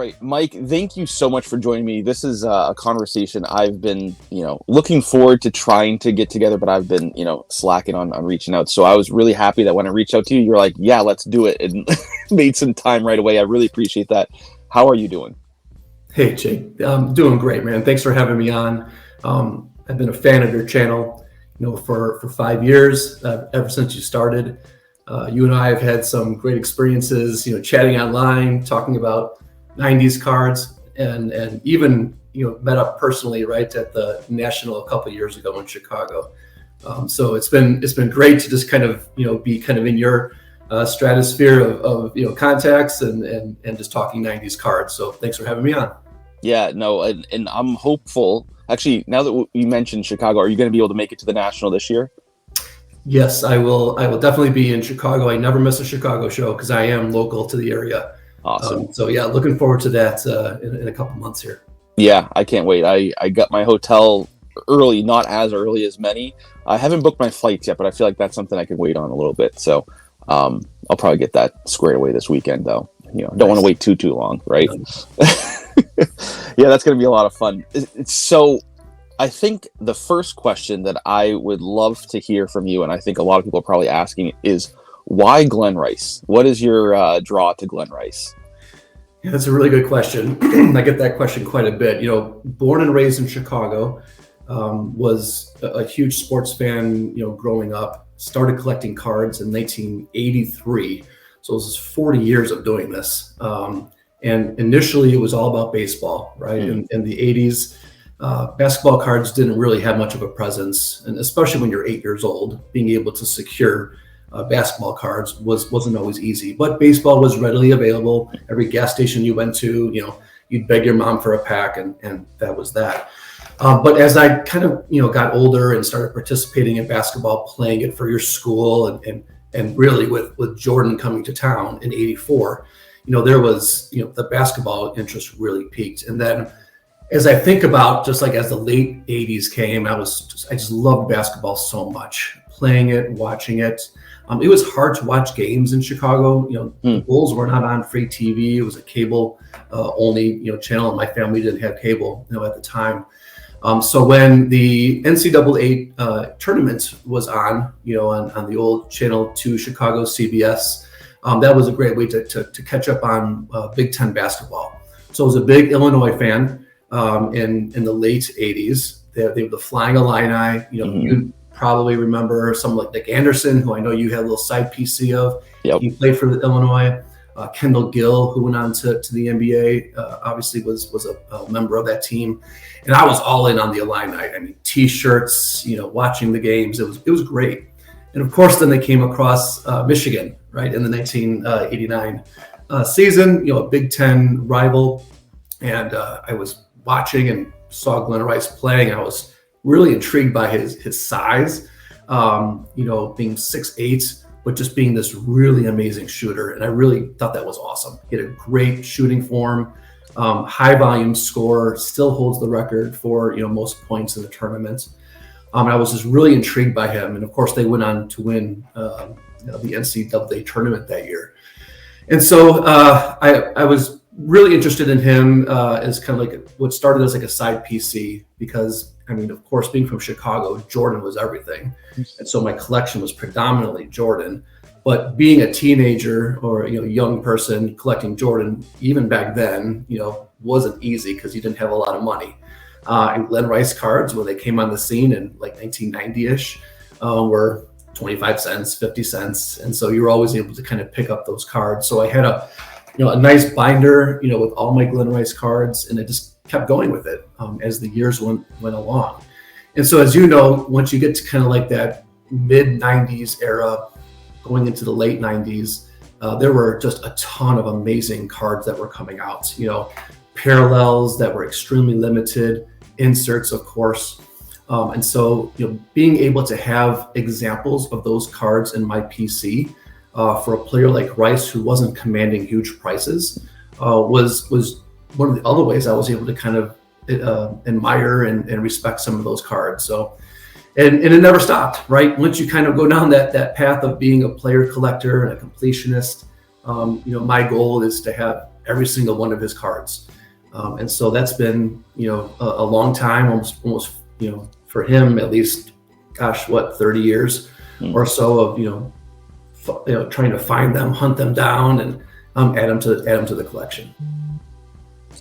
right, Mike, thank you so much for joining me. This is a conversation I've been, looking forward to trying to get together, but I've been, slacking on reaching out. So I was really happy that when I reached out to you, you're like, yeah, let's do it, and made some time right away. I really appreciate that. How are you doing? Hey, Jake. I'm doing great, man. Thanks for having me on. I've been a fan of your channel, for 5 years, ever since you started. You and I have had some great experiences, chatting online, talking about 90s cards, and even, met up personally right at the National a couple of years ago in Chicago. So it's been great to just kind of, be kind of in your stratosphere of contacts and just talking 90s cards. So thanks for having me on. Yeah, no, and I'm hopeful. Actually, now that you mentioned Chicago, are you going to be able to make it to the National this year? Yes, I will. I will definitely be in Chicago. I never miss a Chicago show because I am local to the area. Awesome. So yeah, looking forward to that in a couple months here. Yeah, I can't wait. I got my hotel early, not as early as many. I haven't booked my flights yet, but I feel like that's something I can wait on a little bit. So I'll probably get that squared away this weekend, though. Don't want to wait too long, right? Yeah, that's going to be a lot of fun. So I think the first question that I would love to hear from you, and I think a lot of people are probably asking, is why Glen Rice? What is your draw to Glen Rice? Yeah, that's a really good question. I get that question quite a bit. Born and raised in Chicago, was a huge sports fan, growing up. Started collecting cards in 1983. So this is 40 years of doing this. And initially it was all about baseball, right? In the 80s, basketball cards didn't really have much of a presence. And especially when you're 8 years old, being able to secure basketball cards wasn't always easy. But baseball was readily available. Every gas station you went to, you'd beg your mom for a pack, and that was that. But as I kind of, got older and started participating in basketball, playing it for your school, and really with Jordan coming to town in '84, there was, the basketball interest really peaked. And then as I think about just like as the late '80s came, I just loved basketball so much, playing it, watching it. It was hard to watch games in Chicago. The Bulls were not on free TV. It was a cable only, channel, and my family didn't have cable, at the time. So when the NCAA tournament was on, on the old Channel 2 Chicago CBS, that was a great way to catch up on Big Ten basketball. So I was a big Illinois fan in the late 80s. They were the Flying Illini. You probably remember someone like Nick Anderson, who I know you had a little side PC of. Yep. He played for Illinois. Kendall Gill, who went on to the NBA, obviously was a member of that team. And I was all in on the Illini. I mean, T-shirts, watching the games. It was great. And of course, then they came across Michigan, right, in the 1989 season, a Big Ten rival. And I was watching and saw Glen Rice playing. I was really intrigued by his size, being 6'8", but just being this really amazing shooter. And I really thought that was awesome. He had a great shooting form, high volume scorer, still holds the record for, most points in the tournament. I was just really intrigued by him. And of course they went on to win the NCAA tournament that year. And so I was really interested in him as kind of like what started as like a side PC, because of course, being from Chicago, Jordan was everything. And so my collection was predominantly Jordan. But being a teenager or young person collecting Jordan, even back then, wasn't easy because you didn't have a lot of money. And Glen Rice cards, when they came on the scene in like 1990-ish, were 25 cents, 50 cents. And so you were always able to kind of pick up those cards. So I had a nice binder, with all my Glen Rice cards, and I just kept going with it as the years went along. And so, as you know, once you get to kind of like that mid 90s era, going into the late 90s, there were just a ton of amazing cards that were coming out, parallels that were extremely limited, inserts, of course. And so, being able to have examples of those cards in my PC for a player like Rice, who wasn't commanding huge prices, was one of the other ways I was able to kind of admire and respect some of those cards. So, and it never stopped, right? Once you kind of go down that path of being a player collector and a completionist, my goal is to have every single one of his cards. And so that's been, a long time, almost, for him at least, 30 years or so of, trying to find them, hunt them down, and add them to the collection.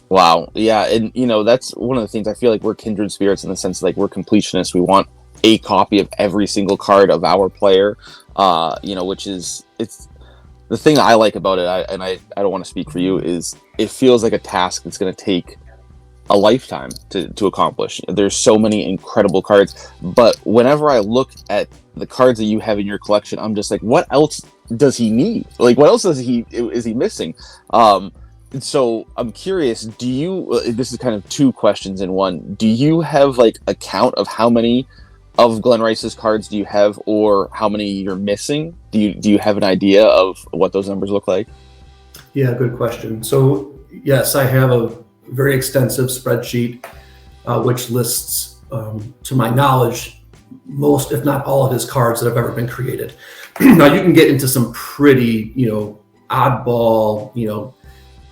Wow. Yeah. And, that's one of the things I feel like we're kindred spirits in the sense like we're completionists. We want a copy of every single card of our player, which is, it's the thing I like about it. I don't want to speak for you, is it feels like a task that's going to take a lifetime to accomplish. There's so many incredible cards, but whenever I look at the cards that you have in your collection, I'm just like, what else does he need? Like, what else is he missing? So I'm curious, this is kind of two questions in one. Do you have like a count of how many of Glen Rice's cards do you have, or how many you're missing? Do you have an idea of what those numbers look like? Yeah, good question. So yes, I have a very extensive spreadsheet, which lists, to my knowledge, most, if not all, of his cards that have ever been created. Now you can get into some pretty, oddball,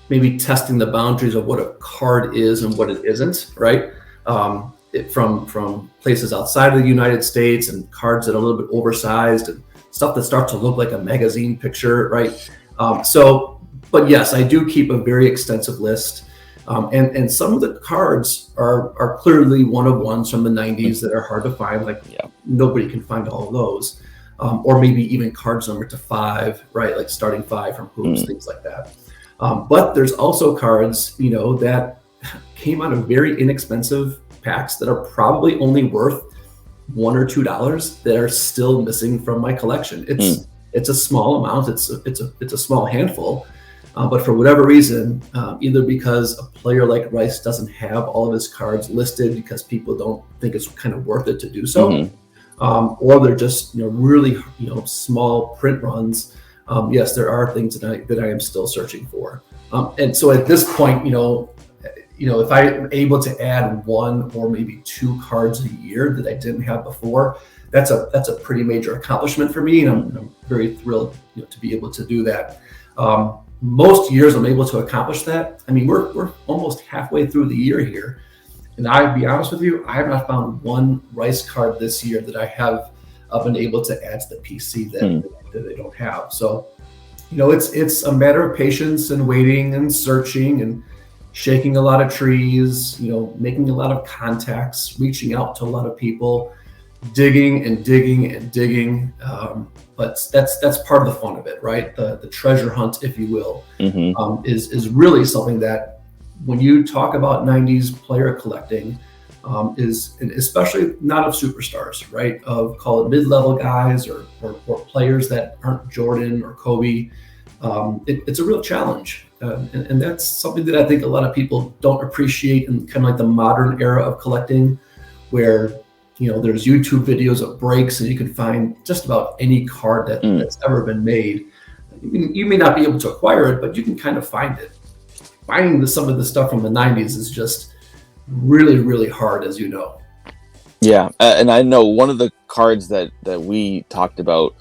maybe testing the boundaries of what a card is and what it isn't, right? From places outside of the United States, and cards that are a little bit oversized and stuff that starts to look like a magazine picture, right? But yes, I do keep a very extensive list. And some of the cards are clearly one-of-ones from the 90s that are hard to find. Like, nobody can find all of those. Or maybe even cards numbered to 5, right? Like starting 5 from Hoops, things like that. But there's also cards, that came out of very inexpensive packs that are probably only worth $1 or $2 that are still missing from my collection. It's a small amount. It's a small handful. But for whatever reason, either because a player like Rice doesn't have all of his cards listed because people don't think it's kind of worth it to do so, or they're just really small print runs. Yes, there are things that I am still searching for. And so at this point, if I'm able to add 1 or maybe 2 cards a year that I didn't have before, that's a pretty major accomplishment for me, and I'm very thrilled to be able to do that. Most years I'm able to accomplish that. I mean, we're almost halfway through the year here, and I'll be honest with you, I have not found one Rice card this year that I have been able to add to the PC that they don't have. So, it's a matter of patience and waiting and searching and shaking a lot of trees, making a lot of contacts, reaching out to a lot of people, digging and digging and digging. But that's part of the fun of it, right? The treasure hunt, if you will, is really something that when you talk about 90s player collecting, is, and especially not of superstars, right? Of, call it mid-level guys or players that aren't Jordan or Kobe. It's a real challenge. And that's something that I think a lot of people don't appreciate in kind of like the modern era of collecting, where there's YouTube videos of breaks and you can find just about any card that's ever been made. You may not be able to acquire it, but you can kind of find it. Finding some of the stuff from the 90s is just really, really hard, as you know. Yeah, and I know one of the cards that we talked about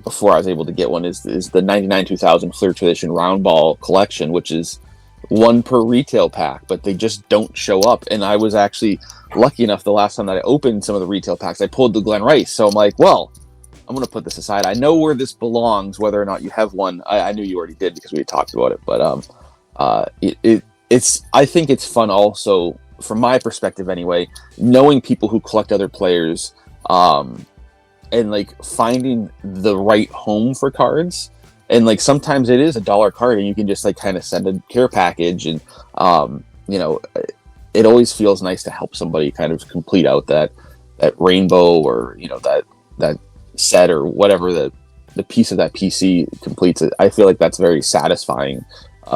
before I was able to get one is the 99-2000 Flair Tradition Round Ball collection, which is 1 per retail pack, but they just don't show up. And I was actually lucky enough the last time that I opened some of the retail packs, I pulled the Glen Rice. So I'm like, well, I'm going to put this aside. I know where this belongs, whether or not you have one. I knew you already did because we had talked about it. But it's I think it's fun also, from my perspective anyway, knowing people who collect other players, and like finding the right home for cards. And like sometimes it is $1 card and you can just like kind of send a care package, and it always feels nice to help somebody kind of complete out that rainbow, or that set, or whatever the piece of that PC completes it. I feel like that's very satisfying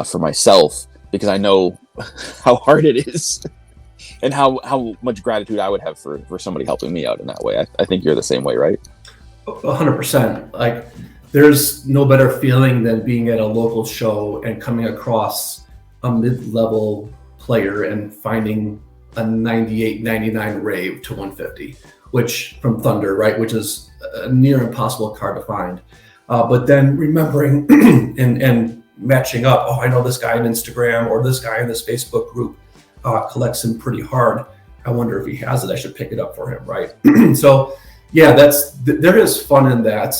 for myself, because I know how hard it is and how much gratitude I would have for somebody helping me out in that way. I think you're the same way, right? 100%. Like, there's no better feeling than being at a local show and coming across a mid-level player and finding a 98-99 Rave to 150, which from Thunder, right? Which is a near impossible card to find. But then remembering and matching up. Oh, I know this guy on Instagram or this guy in this Facebook group collects him pretty hard. I wonder if he has it. I should pick it up for him, right? So, yeah, there is fun in that,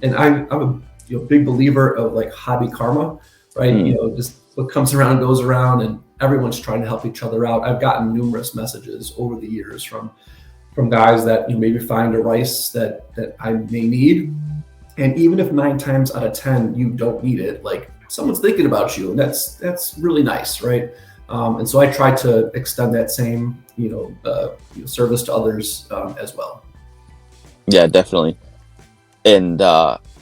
and I'm a big believer of like hobby karma, right? Just what comes around goes around, and everyone's trying to help each other out. I've gotten numerous messages over the years from guys that maybe find a Rice that I may need, and even if 9 times out of 10 you don't need it, like someone's thinking about you, and that's really nice, right? And so I try to extend that same service to others as well. Yeah, definitely. And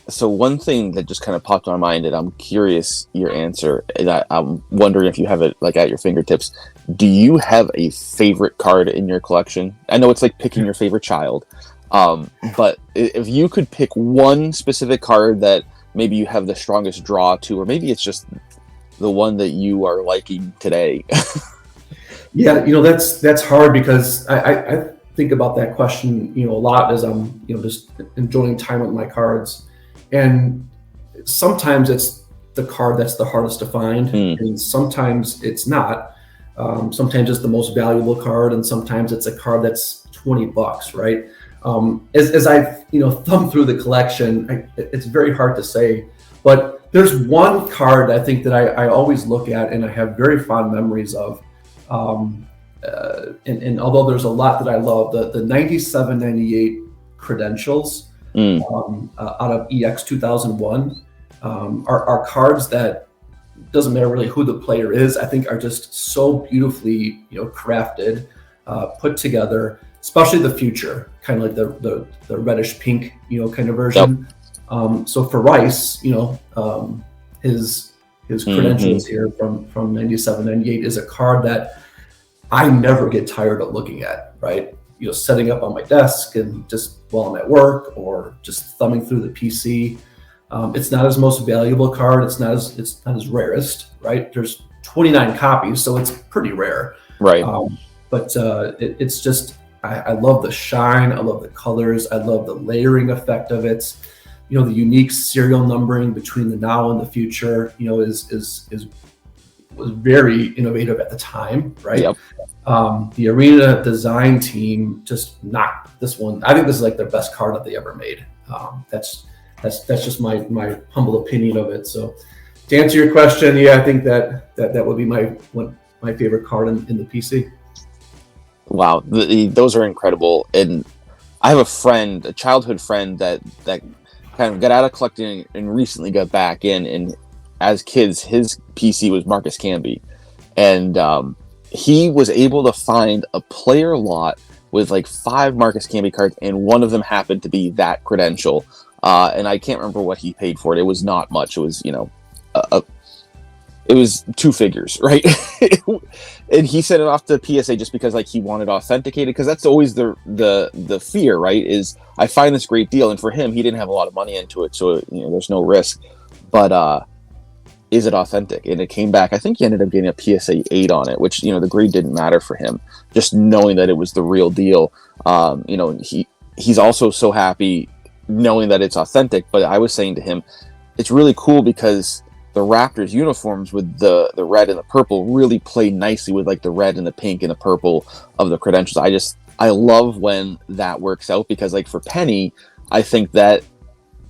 so one thing that just kind of popped in my mind, and I'm curious your answer, and I'm wondering if you have it like at your fingertips. Do you have a favorite card in your collection? I know it's like picking your favorite child, but if you could pick one specific card that maybe you have the strongest draw to, or maybe it's just the one that you are liking today. Yeah, that's hard, because I think about that question, a lot as I'm, just enjoying time with my cards. And sometimes it's the card that's the hardest to find, and sometimes it's not. Sometimes it's the most valuable card, and sometimes it's a card that's $20, right? As I've, thumbed through the collection, it's very hard to say, but there's one card I think that I always look at and I have very fond memories of. And although there's a lot that I love, the 97-98 credentials out of EX 2001 are cards that, doesn't matter really who the player is, I think are just so beautifully crafted, put together, especially the future, kind of like the reddish pink kind of version. Yep. So for Rice, his credentials here from 97-98 is a card that I never get tired of looking at, right? Setting up on my desk and just while I'm at work or just thumbing through the PC. It's not his most valuable card. It's not his rarest, right? There's 29 copies, so it's pretty rare. Right. But it's just, I love the shine. I love the colors. I love the layering effect of it. The unique serial numbering between the now and the future, was very innovative at the time, right? Yep. The Arena design team just knocked this one. I think this is like their best card that they ever made. That's just my humble opinion of it. So to answer your question, yeah, I think that would be my favorite card in the PC. Wow, those are incredible. And I have a childhood friend that kind of got out of collecting and recently got back in. And as kids, his PC was Marcus Camby, and he was able to find a player lot with like 5 Marcus Camby cards, and one of them happened to be that credential. And I can't remember what he paid for it. It was not much. It was, it was 2 figures, right? And he sent it off to PSA just because like he wanted authenticated, because that's always the fear, right? Is I find this great deal, and for him, he didn't have a lot of money into it, so there's no risk. But is it authentic? And it came back. I think he ended up getting a PSA 8 on it, which the grade didn't matter for him. Just knowing that it was the real deal. He's also so happy knowing that it's authentic. But I was saying to him, it's really cool because the Raptors uniforms with the red and the purple really play nicely with like the red and the pink and the purple of the credentials. I love when that works out, because like for Penny, I think that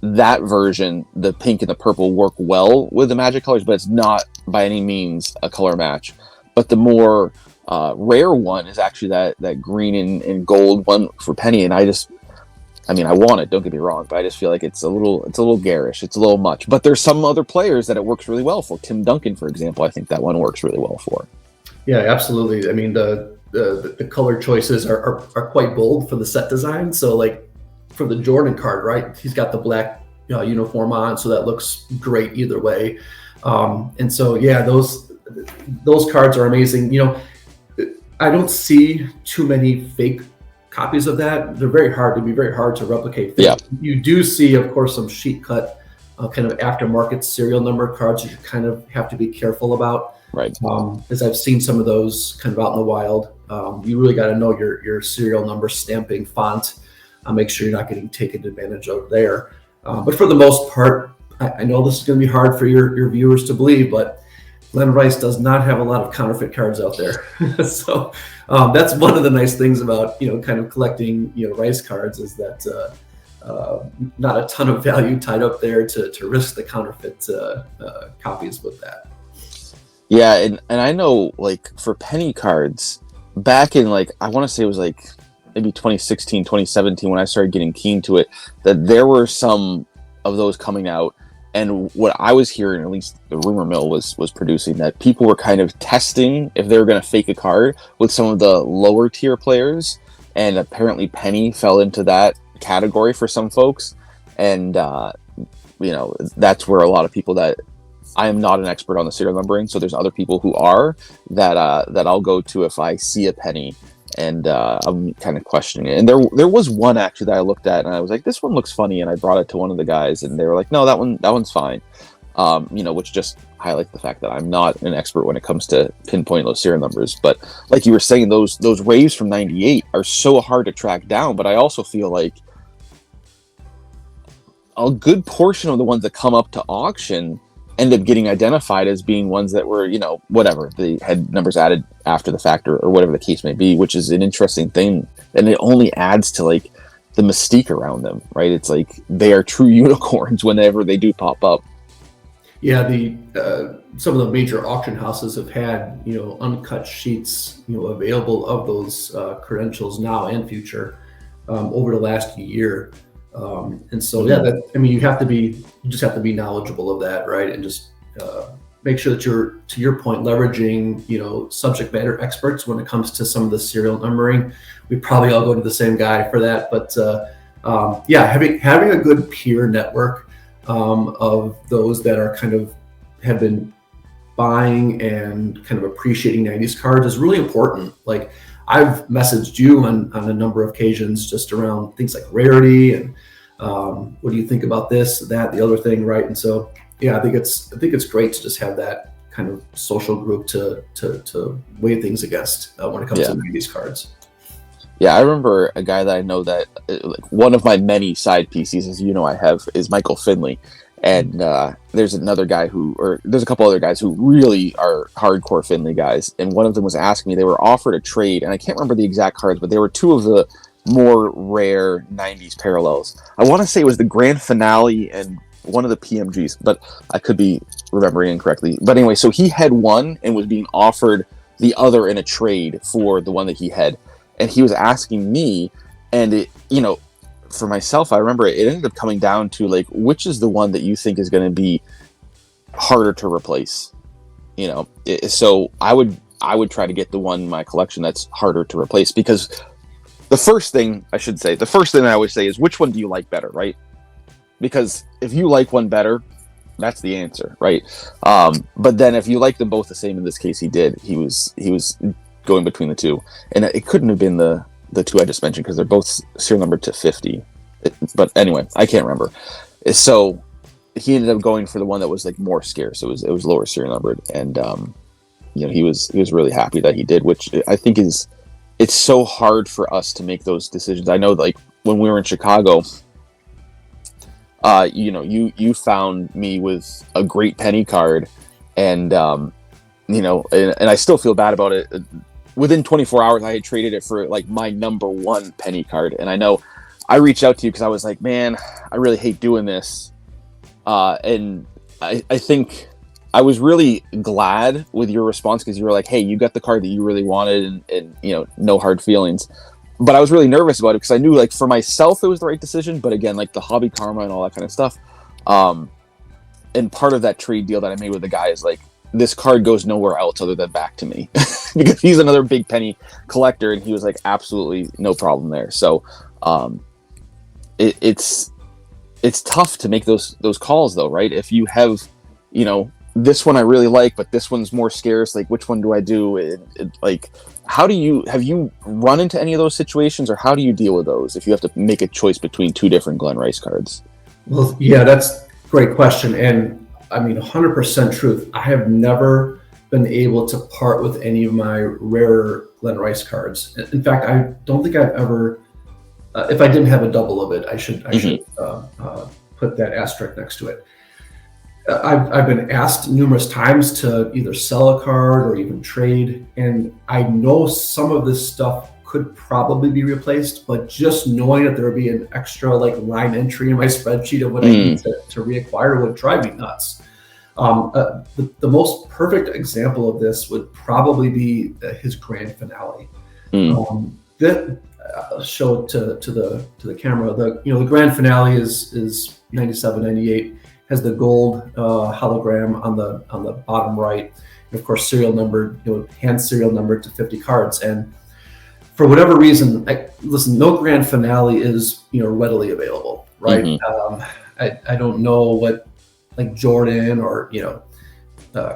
version, the pink and the purple, work well with the Magic colors, but it's not by any means a color match. But the more rare one is actually that green and gold one for Penny, and I want it, don't get me wrong, but I just feel like it's a little garish. It's a little much. But there's some other players that it works really well for. Tim Duncan, for example, I think that one works really well for. Yeah, absolutely. I mean, the color choices are quite bold for the set design. So like for the Jordan card, right? He's got the black uniform on, so that looks great either way. And so yeah, those cards are amazing. I don't see too many fake copies of that. They're very hard to replicate. Yeah. You do see, of course, some sheet cut kind of aftermarket serial number cards you kind of have to be careful about. Right. As I've seen some of those kind of out in the wild. You really got to know your serial number stamping font. Make sure you're not getting taken advantage of there. But for the most part, I know this is going to be hard for your viewers to believe, but Glen Rice does not have a lot of counterfeit cards out there. So that's one of the nice things about, kind of collecting, Rice cards, is that not a ton of value tied up there to risk the counterfeit copies with that. Yeah, and I know, like, for penny cards, back in, like, I want to say it was like maybe 2016, 2017, when I started getting keen to it, that there were some of those coming out. And what I was hearing, at least the rumor mill was producing, that people were kind of testing if they were going to fake a card with some of the lower tier players. And apparently Penny fell into that category for some folks. And, that's where a lot of people that I am not an expert on the serial numbering. So there's other people who are that I'll go to if I see a penny. And I'm kind of questioning it. And there was one actually that I looked at and I was like, this one looks funny. And I brought it to one of the guys and they were like, no, that one's fine. Which just highlights the fact that I'm not an expert when it comes to pinpoint those serial numbers. But like you were saying, those raves from '98 are so hard to track down. But I also feel like a good portion of the ones that come up to auction end up getting identified as being ones that were, whatever, they had numbers added after the fact or whatever the case may be, which is an interesting thing. And it only adds to like the mystique around them, right? It's like they are true unicorns whenever they do pop up. Yeah, some of the major auction houses have had, uncut sheets, available of those credentials now and future over the last year. And so, you just have to be knowledgeable of that, right? And just make sure that you're, to your point, leveraging, subject matter experts when it comes to some of the serial numbering. We probably all go to the same guy for that, but having a good peer network of those that are have been buying and kind of appreciating 90s cards is really important. Like, I've messaged you on a number of occasions just around things like rarity and what do you think about this, that, the other thing, right? And so, I think it's great to just have that kind of social group to weigh things against when it comes to these cards. Yeah, I remember a guy that I know that one of my many side PCs, as you know, I have, is Michael Finley. And there's another guy there's a couple other guys who really are hardcore Finley guys. And one of them was asking me, they were offered a trade, and I can't remember the exact cards, but they were two of the more rare 90s parallels. I want to say it was the Grand Finale and one of the PMGs, but I could be remembering incorrectly. But anyway, so he had one and was being offered the other in a trade for the one that he had. And he was asking me, and it, for myself, I remember it ended up coming down to like, which is the one that you think is going to be harder to replace? So I would try to get the one in my collection that's harder to replace, because the first thing I always say is, which one do you like better, right? Because if you like one better, that's the answer, right? But then if you like them both the same, in this case he did, he was going between the two, and it couldn't have been the two I just mentioned, because they're both serial numbered to 50. But anyway, I can't remember. So he ended up going for the one that was like more scarce. It was lower serial numbered, and he was really happy that he did, which I think it's so hard for us to make those decisions. I know, like, when we were in Chicago, you found me with a great penny card, and and I still feel bad about it. Within 24 hours, I had traded it for like my number one penny card. And I know I reached out to you because I was like, man, I really hate doing this. And I think I was really glad with your response, because you were like, hey, you got the card that you really wanted, and no hard feelings. But I was really nervous about it because I knew, like, for myself, it was the right decision. But again, like the hobby karma and all that kind of stuff. And part of that trade deal that I made with the guy is like, this card goes nowhere else other than back to me, because he's another big penny collector, and he was like, absolutely no problem there. So it's tough to make those calls though, right? If you have, this one I really like, but this one's more scarce, like, which one do I do? Like, have you run into any of those situations, or how do you deal with those if you have to make a choice between two different Glen Rice cards? Well, yeah, that's a great question. And 100% truth. I have never been able to part with any of my rarer Glen Rice cards. In fact, I don't think I've ever, if I didn't have a double of it, I should put that asterisk next to it. I've been asked numerous times to either sell a card or even trade, and I know some of this stuff could probably be replaced, but just knowing that there would be an extra like line entry in my spreadsheet of what I need to reacquire would drive me nuts. The most perfect example of this would probably be his grand finale. That show it to the camera. The grand finale is 97, 98. Has the gold hologram on the bottom right, and of course serial numbered, hand serial numbered to 50 cards. And for whatever reason, listen, no grand finale is readily available, right? I don't know what like Jordan or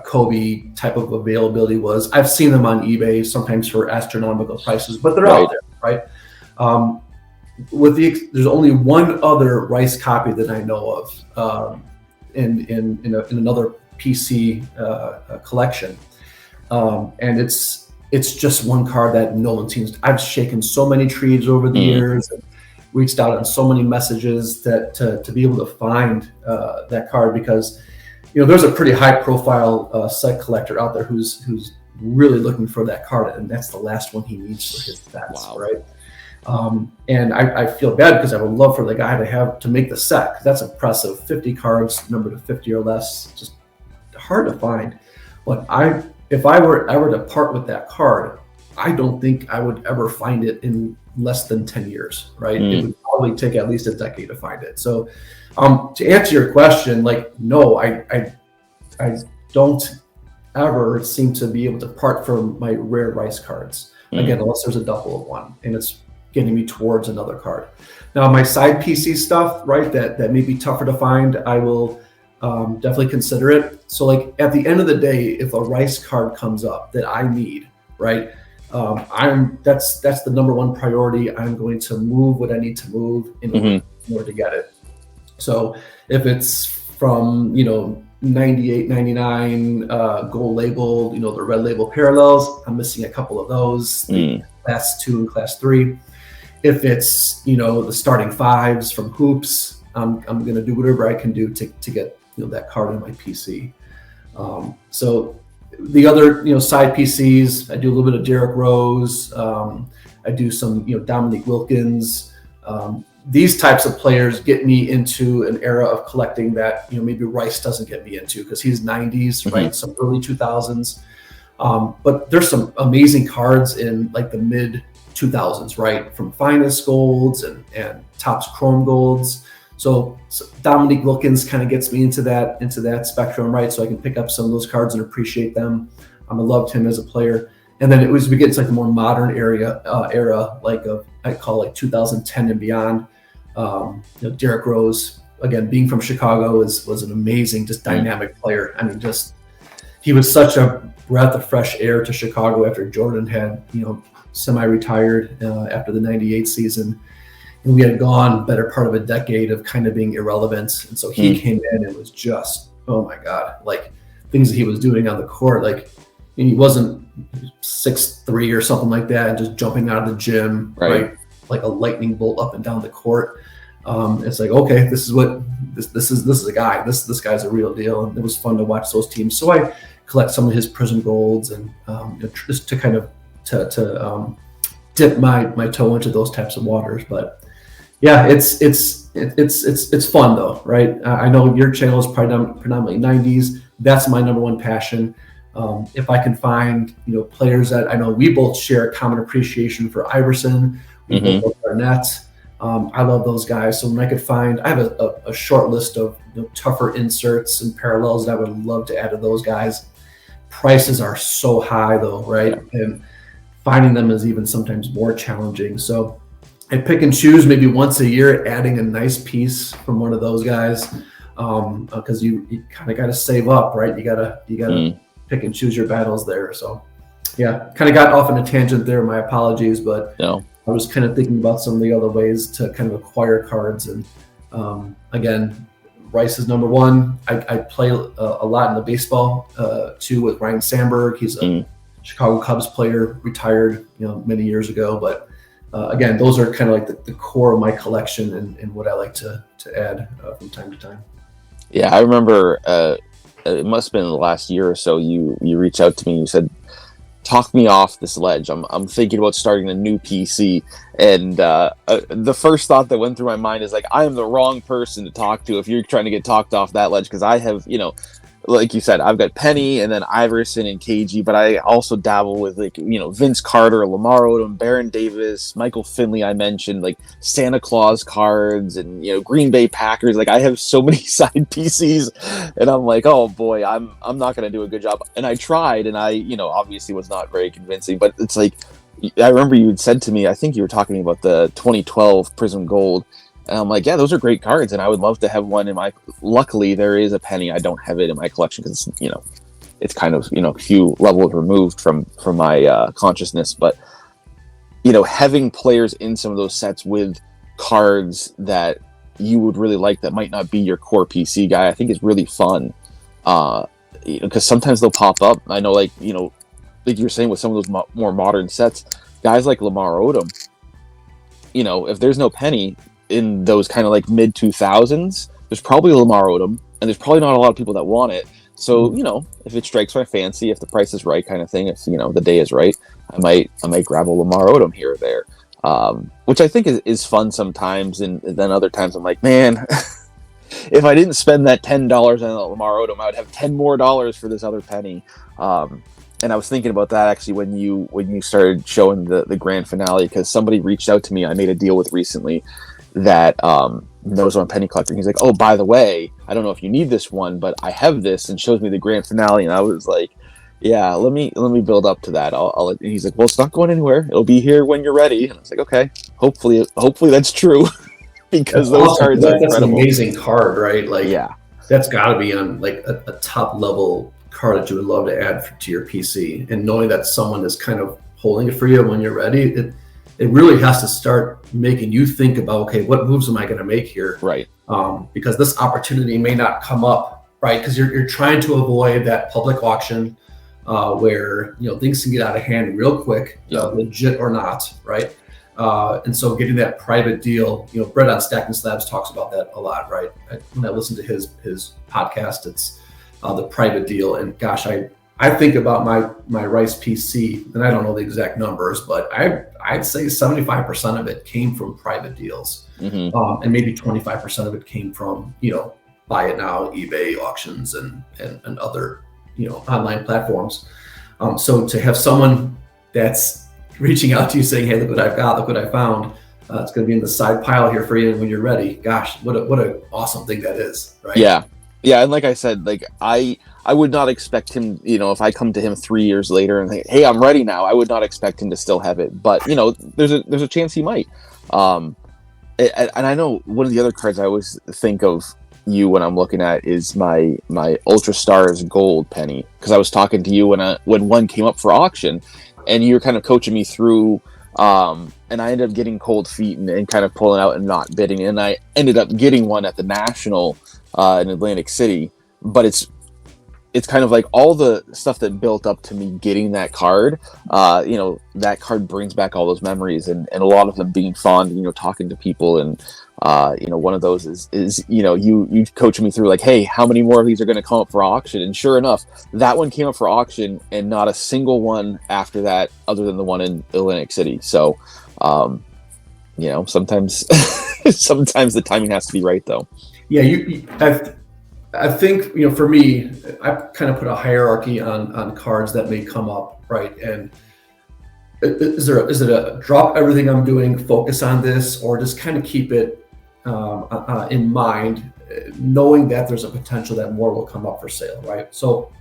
Kobe type of availability was. I've seen them on eBay sometimes for astronomical prices, but they're out there, right? There's only one other Rice copy that I know of. In another PC collection, and it's just one card that no one seems. I've shaken so many trees over the years, and reached out on so many messages that to be able to find that card, because there's a pretty high profile set collector out there who's really looking for that card, and that's the last one he needs for his stats, right? And I feel bad because I would love for the guy to make the set, because that's impressive. 50 cards numbered to 50 or less, just hard to find. But if I were ever to part with that card, I don't think I would ever find it in less than 10 years, right? It would probably take at least a decade to find it. So to answer your question, no, I don't ever seem to be able to part from my rare Rice cards. Again, unless there's a double of one, and it's getting me towards another card. Now, my side PC stuff, right, that may be tougher to find, I will definitely consider it. So at the end of the day, if a Rice card comes up that I need, right, that's the number one priority. I'm going to move what I need to move in order to get it. So if it's from 98, 99 gold label, the red label parallels, I'm missing a couple of those, class 2 and class 3. If it's the starting fives from hoops, I'm going to do whatever I can do to get that card in my PC. So the other side PCs, I do a little bit of Derrick Rose. I do some Dominique Wilkins. These types of players get me into an era of collecting that maybe Rice doesn't get me into, because he's 90s, right? Some early 2000s. But there's some amazing cards in the mid 2000s, right? From finest golds and tops chrome golds. So Dominique Wilkins kind of gets me into that spectrum, right? So I can pick up some of those cards and appreciate them. I loved him as a player. And then we get into the more modern era, I call 2010 and beyond. Derrick Rose, again, being from Chicago, was an amazing, just dynamic player. I mean, he was such a breath of fresh air to Chicago after Jordan had, semi-retired after the 98 season. And we had gone better part of a decade of kind of being irrelevant. And so he came in and was just, oh my God, things that he was doing on the court. He wasn't 6'3" or something like that, and just jumping out of the gym, right? Like a lightning bolt up and down the court. It's okay, this is a guy. This guy's a real deal, and it was fun to watch those teams. So I collect some of his Prism golds, and just to kind of to dip my toe into those types of waters. But yeah, it's fun though, right? I know your channel is predominantly 90s. That's my number one passion. If I can find players that I know we both share a common appreciation for Iverson, we both love Barnett. I love those guys. So when I could find, I have a short list of tougher inserts and parallels that I would love to add to those guys. Prices are so high though, right? And finding them is even sometimes more challenging. So I pick and choose maybe once a year, adding a nice piece from one of those guys, because you kind of got to save up, right? You gotta pick and choose your battles there. So yeah, kind of got off on a tangent there. My apologies, but I was kind of thinking about some of the other ways to kind of acquire cards. And again, Rice is number one. I play a lot in the baseball too with Ryan Sandberg. He's a Chicago Cubs player, retired many years ago. But again, those are kind of the core of my collection and what I like to add from time to time. Yeah, I remember it must have been the last year or so you reached out to me, you said, talk me off this ledge. I'm thinking about starting a new PC, and the first thought that went through my mind is like, I am the wrong person to talk to if you're trying to get talked off that ledge, because I have, like you said, I've got Penny and then Iverson and KG, but I also dabble with like, Vince Carter, Lamar Odom, Baron Davis, Michael Finley. I mentioned like Santa Claus cards and Green Bay Packers. Like I have so many side PCs, and I'm like, oh boy, I'm not gonna do a good job. And I tried, and I obviously was not very convincing. But it's like, I remember you had said to me, I think you were talking about the 2012 Prism Gold. And I'm like, yeah, those are great cards, and I would love to have one in my. Luckily, there is a Penny. I don't have it in my collection because it's kind of a few levels removed from my consciousness. But having players in some of those sets with cards that you would really like that might not be your core PC guy, I think is really fun. Because sometimes they'll pop up. I know, like you're saying with some of those more modern sets, guys like Lamar Odom. If there's no Penny in those kind of like mid 2000s, there's probably a Lamar Odom, and there's probably not a lot of people that want it. So if it strikes my fancy, if the price is right, kind of thing, if the day is right, I might grab a Lamar Odom here or there, which I think is fun sometimes. And then other times I'm like, man, if I didn't spend that $10 on Lamar Odom, I would have $10 more for this other Penny. And I was thinking about that actually when you started showing the grand finale, because somebody reached out to me I made a deal with recently that knows I'm a penny collector. He's like, oh, by the way, I don't know if you need this one, but I have this, and shows me the grand finale. And I was like, yeah, let me build up to that. And he's like, well, it's not going anywhere. It'll be here when you're ready. And I was like, okay, hopefully that's true. Because that's those awesome. cards are incredible. That's an amazing card, right? Like, yeah, that's got to be on like a top level card that you would love to add to your PC. And knowing that someone is kind of holding it for you when you're ready, it really has to start making you think about, okay, what moves am I going to make here? right. Because this opportunity may not come up, right? Because you're trying to avoid that public auction where things can get out of hand real quick, legit or not, right? And so getting that private deal, Brett on Stacking Slabs talks about that a lot, right? When I listen to his podcast, it's the private deal. And gosh, I think about my Rice PC, and I don't know the exact numbers, but I'd say 75% of it came from private deals, and maybe 25% of it came from buy it now, eBay auctions, and other online platforms. So to have someone that's reaching out to you saying, hey, look what I've got, look what I found, it's going to be in the side pile here for you when you're ready. Gosh, what an awesome thing that is, right? Yeah, and like I said, like I would not expect him, if I come to him 3 years later and hey, I'm ready now, I would not expect him to still have it. But there's a chance he might. And I know one of the other cards I always think of you when I'm looking at is my Ultra Stars Gold Penny, because I was talking to you when one came up for auction, and you were kind of coaching me through. And I ended up getting cold feet and kind of pulling out and not bidding, and I ended up getting one at the National in Atlantic City. But it's kind of like all the stuff that built up to me getting that card. That card brings back all those memories, and a lot of them being fond, talking to people. And one of those is you coaching me through like, hey, how many more of these are going to come up for auction? And sure enough, that one came up for auction, and not a single one after that other than the one in Atlantic City. So sometimes the timing has to be right, though. Yeah, I think for me, I kind of put a hierarchy on cards that may come up, right? And is it a drop everything I'm doing, focus on this, or just kind of keep it in mind, knowing that there's a potential that more will come up for sale, right? So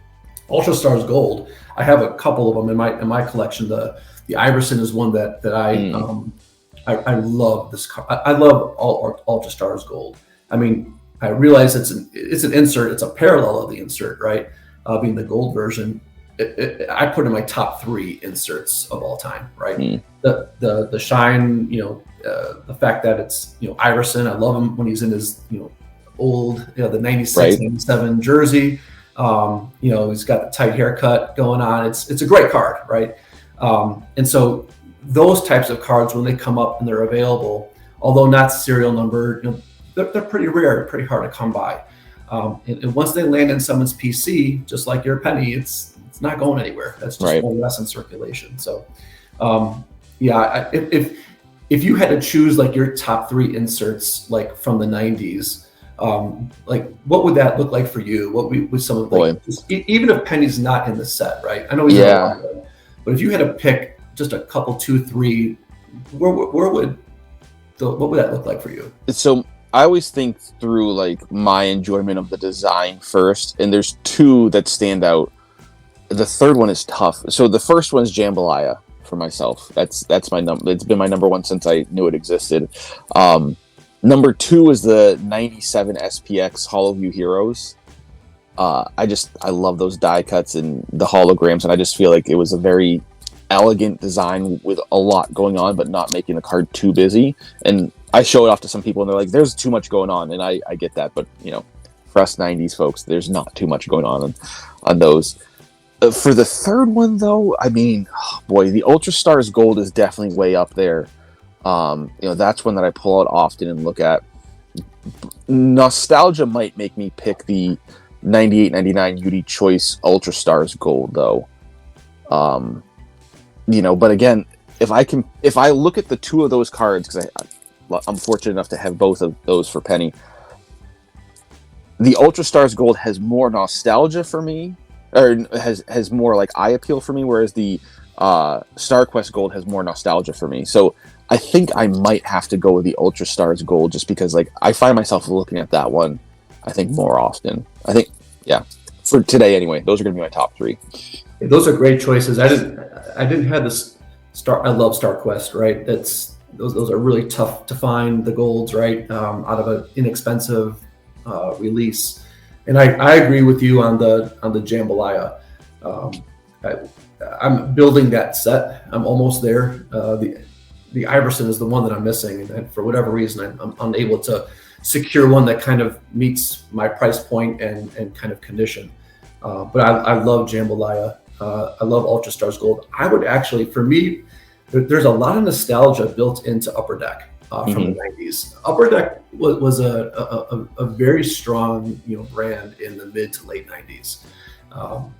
Ultra Stars Gold, I have a couple of them in my collection. The Iverson is one that I love this card. I love all Ultra Stars Gold. I mean, I realize it's an insert. It's a parallel of the insert, right? Being the gold version. I put in my top 3 inserts of all time, right? The shine, the fact that it's Iverson. I love him when he's in his old the 96, 97 jersey. He's got the tight haircut going on. It's a great card, right? And so those types of cards, when they come up and they're available, although not serial numbered, they're pretty rare, pretty hard to come by. And once they land in someone's PC, just like your penny, it's not going anywhere. That's just one less in circulation. So, if you had to choose like your top 3 inserts, like from the 90s, like what would that look like for you? What would some of like, even if Penny's not in the set, right? I know he's not, but if you had to pick just a couple, 2, 3, what would that look like for you? So I always think through like my enjoyment of the design first, and there's 2 that stand out. The third one is tough. So the first one is Jambalaya for myself. That's my number. It's been my number 1 since I knew it existed. Number 2 is the 97 SPX HoloView Heroes. I love those die cuts and the holograms, and I just feel like it was a very elegant design with a lot going on, but not making the card too busy. And I show it off to some people, and they're like, "There's too much going on," and I get that, but for us 90s folks, there's not too much going on those. For the third one, though, I mean, boy, the Ultra Stars Gold is definitely way up there. That's one that I pull out often and look at. Nostalgia might make me pick the 98-99 UD Choice Ultra Stars Gold, though. But again, if I look at the 2 of those cards, because I'm fortunate enough to have both of those for Penny, the Ultra Stars Gold has more nostalgia for me, or has more like eye appeal for me, whereas the Star Quest Gold has more nostalgia for me. So I think I might have to go with the Ultra Stars Gold, just because like I find myself looking at that one, I think, more often. I think, for today anyway, those are going to be my top 3. Those are great choices. I didn't have this I love Star Quest, right? Those are really tough to find, the golds, right? Out of an inexpensive release. And I agree with you on the Jambalaya. I'm building that set. I'm almost there. The Iverson is the one that I'm missing, and for whatever reason, I'm unable to secure one that kind of meets my price point and kind of condition. But I love Jambalaya. I love Ultra Stars Gold. I would actually, for me, there's a lot of nostalgia built into Upper Deck from the 90s. Upper Deck was a very strong brand in the mid to late 90s.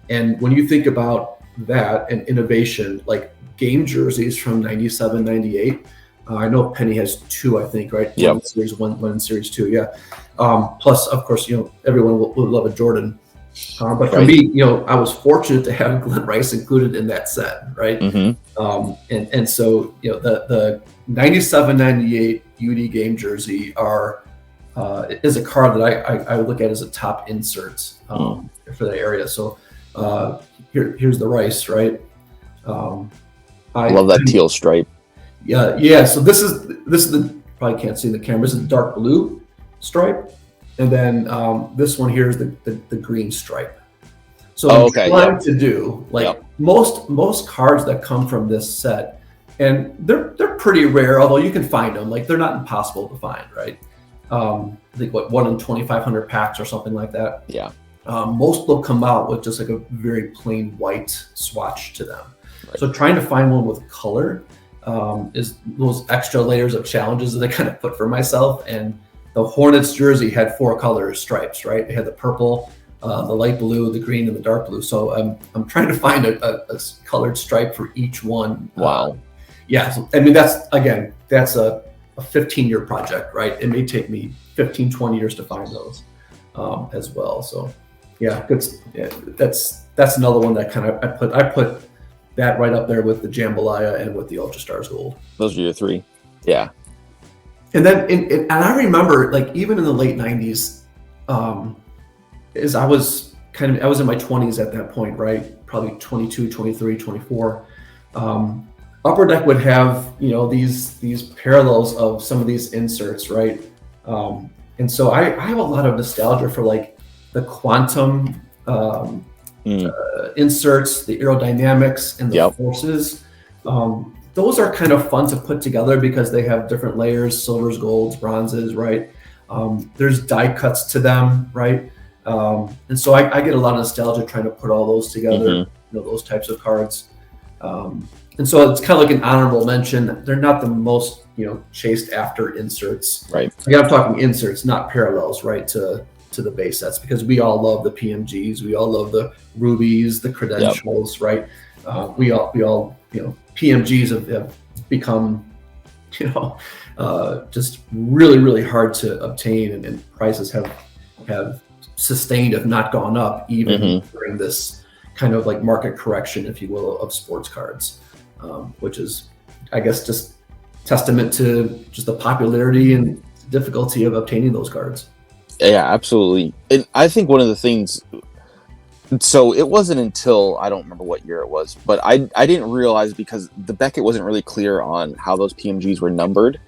And when you think about that and innovation, like game jerseys from 97, 98, I know Penny has 2, I think, right? Yeah. Series 1 and Series 2, yeah. Plus, of course, everyone will love a Jordan. But for me, I was fortunate to have Glen Rice included in that set, right? And so, the 97, 98 UD game jersey is a card that I look at as a top insert for that area. So here's the Rice, right? I love that teal stripe. Yeah. So this is the, probably can't see in the camera. This is the dark blue stripe. And then this one here is the green stripe. So I'm trying to do most cards that come from this set, and they're pretty rare, although you can find them. Like, they're not impossible to find, right? I think 1 in 2,500 packs or something like that. Yeah. Most will come out with just like a very plain white swatch to them. Right. So trying to find one with color is those extra layers of challenges that I kind of put for myself. And the Hornets jersey had 4 color stripes, right? It had the purple, the light blue, the green, and the dark blue. So I'm trying to find a colored stripe for each one. Wow. So, I mean, that's a 15-year project, right? It may take me 15, 20 years to find those as well. So that's another one that kind of I put that right up there with the Jambalaya and with the Ultra Stars Gold. Those are your 3. Yeah. And then, and I remember, like, even in the late 90s, as I was in my 20s at that point, right? Probably 22, 23, 24. Upper Deck would have, these parallels of some of these inserts, right? And so I have a lot of nostalgia for like the quantum inserts, the aerodynamics, and the forces. Those are kind of fun to put together because they have different layers, silvers, golds, bronzes, right? There's die cuts to them, right? And so I get a lot of nostalgia trying to put all those together, those types of cards. And so it's kind of like an honorable mention. They're not the most, chased after inserts. Right. Again, I'm talking inserts, not parallels, right, to to the base sets because we all love the PMGs, we all love the rubies, the credentials, right? We all PMGs have become just really, really hard to obtain, and prices have sustained, if not gone up, even during this kind of like market correction, if you will, of sports cards, which is, I guess, just testament to just the popularity and difficulty of obtaining those cards. Yeah, absolutely. And I think one of the things, so it wasn't until, I don't remember what year it was, but I didn't realize, because the Beckett wasn't really clear on how those PMGs were numbered.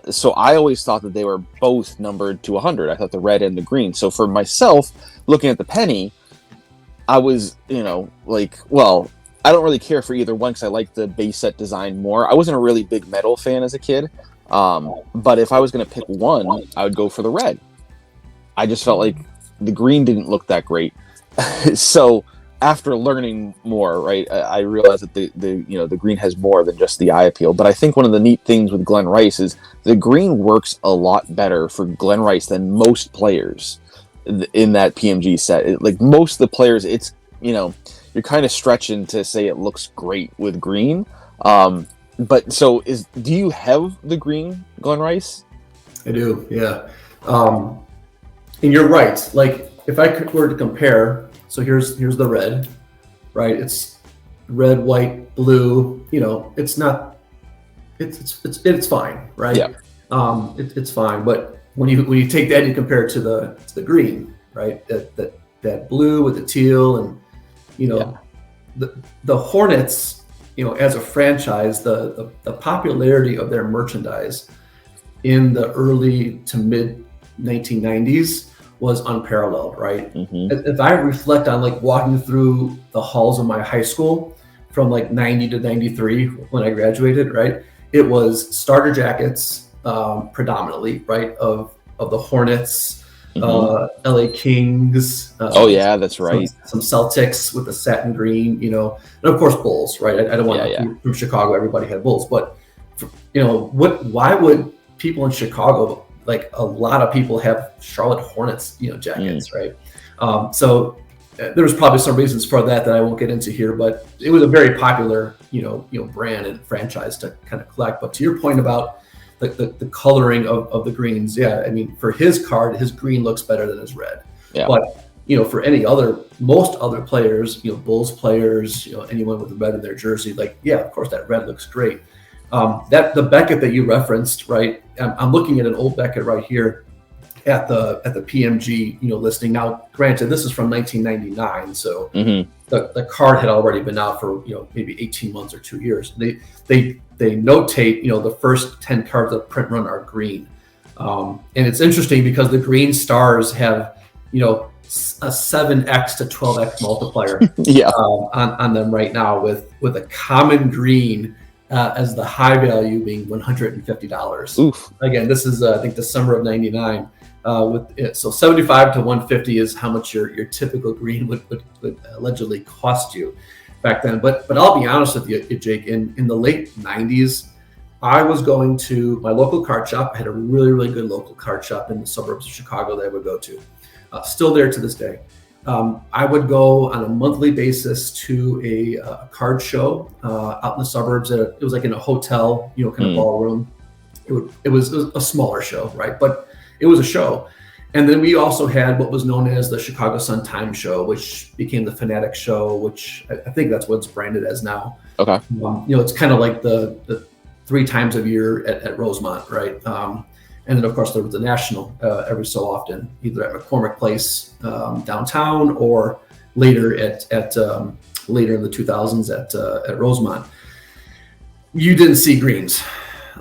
So I always thought that they were both numbered to 100. I thought the red and the green. So for myself, looking at the penny, I was, well, I don't really care for either one because I like the base set design more. I wasn't a really big metal fan as a kid. But if I was going to pick one, I would go for the red. I just felt like the green didn't look that great. So after learning more, right, I realized that the green has more than just the eye appeal. But I think one of the neat things with Glen Rice is the green works a lot better for Glen Rice than most players in that PMG set. Like most of the players, it's, you're kind of stretching to say it looks great with green. But so do you have the green Glen Rice? I do, yeah. And you're right. Like if I were to compare, so here's the red, right? It's red, white, blue. It's not. It's fine, right? Yeah. It's fine. But when you take that and you compare it to the green, right? That blue with the teal, and the Hornets, as a franchise, the popularity of their merchandise in the early to mid 1990s was unparalleled, right? If I reflect on like walking through the halls of my high school from like 90 to 93 when I graduated, right? It was starter jackets predominantly, right? Of the Hornets, LA Kings. Oh yeah, that's right. Some Celtics with the satin green, and of course Bulls, right? I don't want to from Chicago. Everybody had Bulls, but why would people in Chicago, like a lot of people, have Charlotte Hornets, jackets, right? So there was probably some reasons for that I won't get into here, but it was a very popular, brand and franchise to kind of collect. But to your point about the coloring of the greens, I mean, for his card, his green looks better than his red. Yeah. But for most other players, Bulls players, anyone with the red in their jersey, of course that red looks great. That the Beckett that you referenced, right? I'm looking at an old Beckett right here at the PMG listing. Now, granted, this is from 1999, so the card had already been out for maybe 18 months or 2 years. They notate the first 10 cards of print run are green, and it's interesting because the green stars have a 7x to 12x multiplier on them right now, with a common green as the high value being $150. Oof. Again, this is I think the summer of '99. So 75 to 150 is how much your typical green would allegedly cost you back then. But I'll be honest with you, Jake. In the late '90s, I was going to my local card shop. I had a really, really good local card shop in the suburbs of Chicago that I would go to. Still there to this day. I would go on a monthly basis to a card show out in the suburbs. It was like in a hotel, kind of ballroom. It was a smaller show, right? But it was a show. And then we also had what was known as the Chicago Sun Time Show, which became the Fanatic Show, which I think that's what it's branded as now. Okay. It's kind of like the 3 times a year at Rosemont, right? And then, of course, there was the National every so often, either at McCormick Place downtown or later later in the 2000s at Rosemont. You didn't see greens,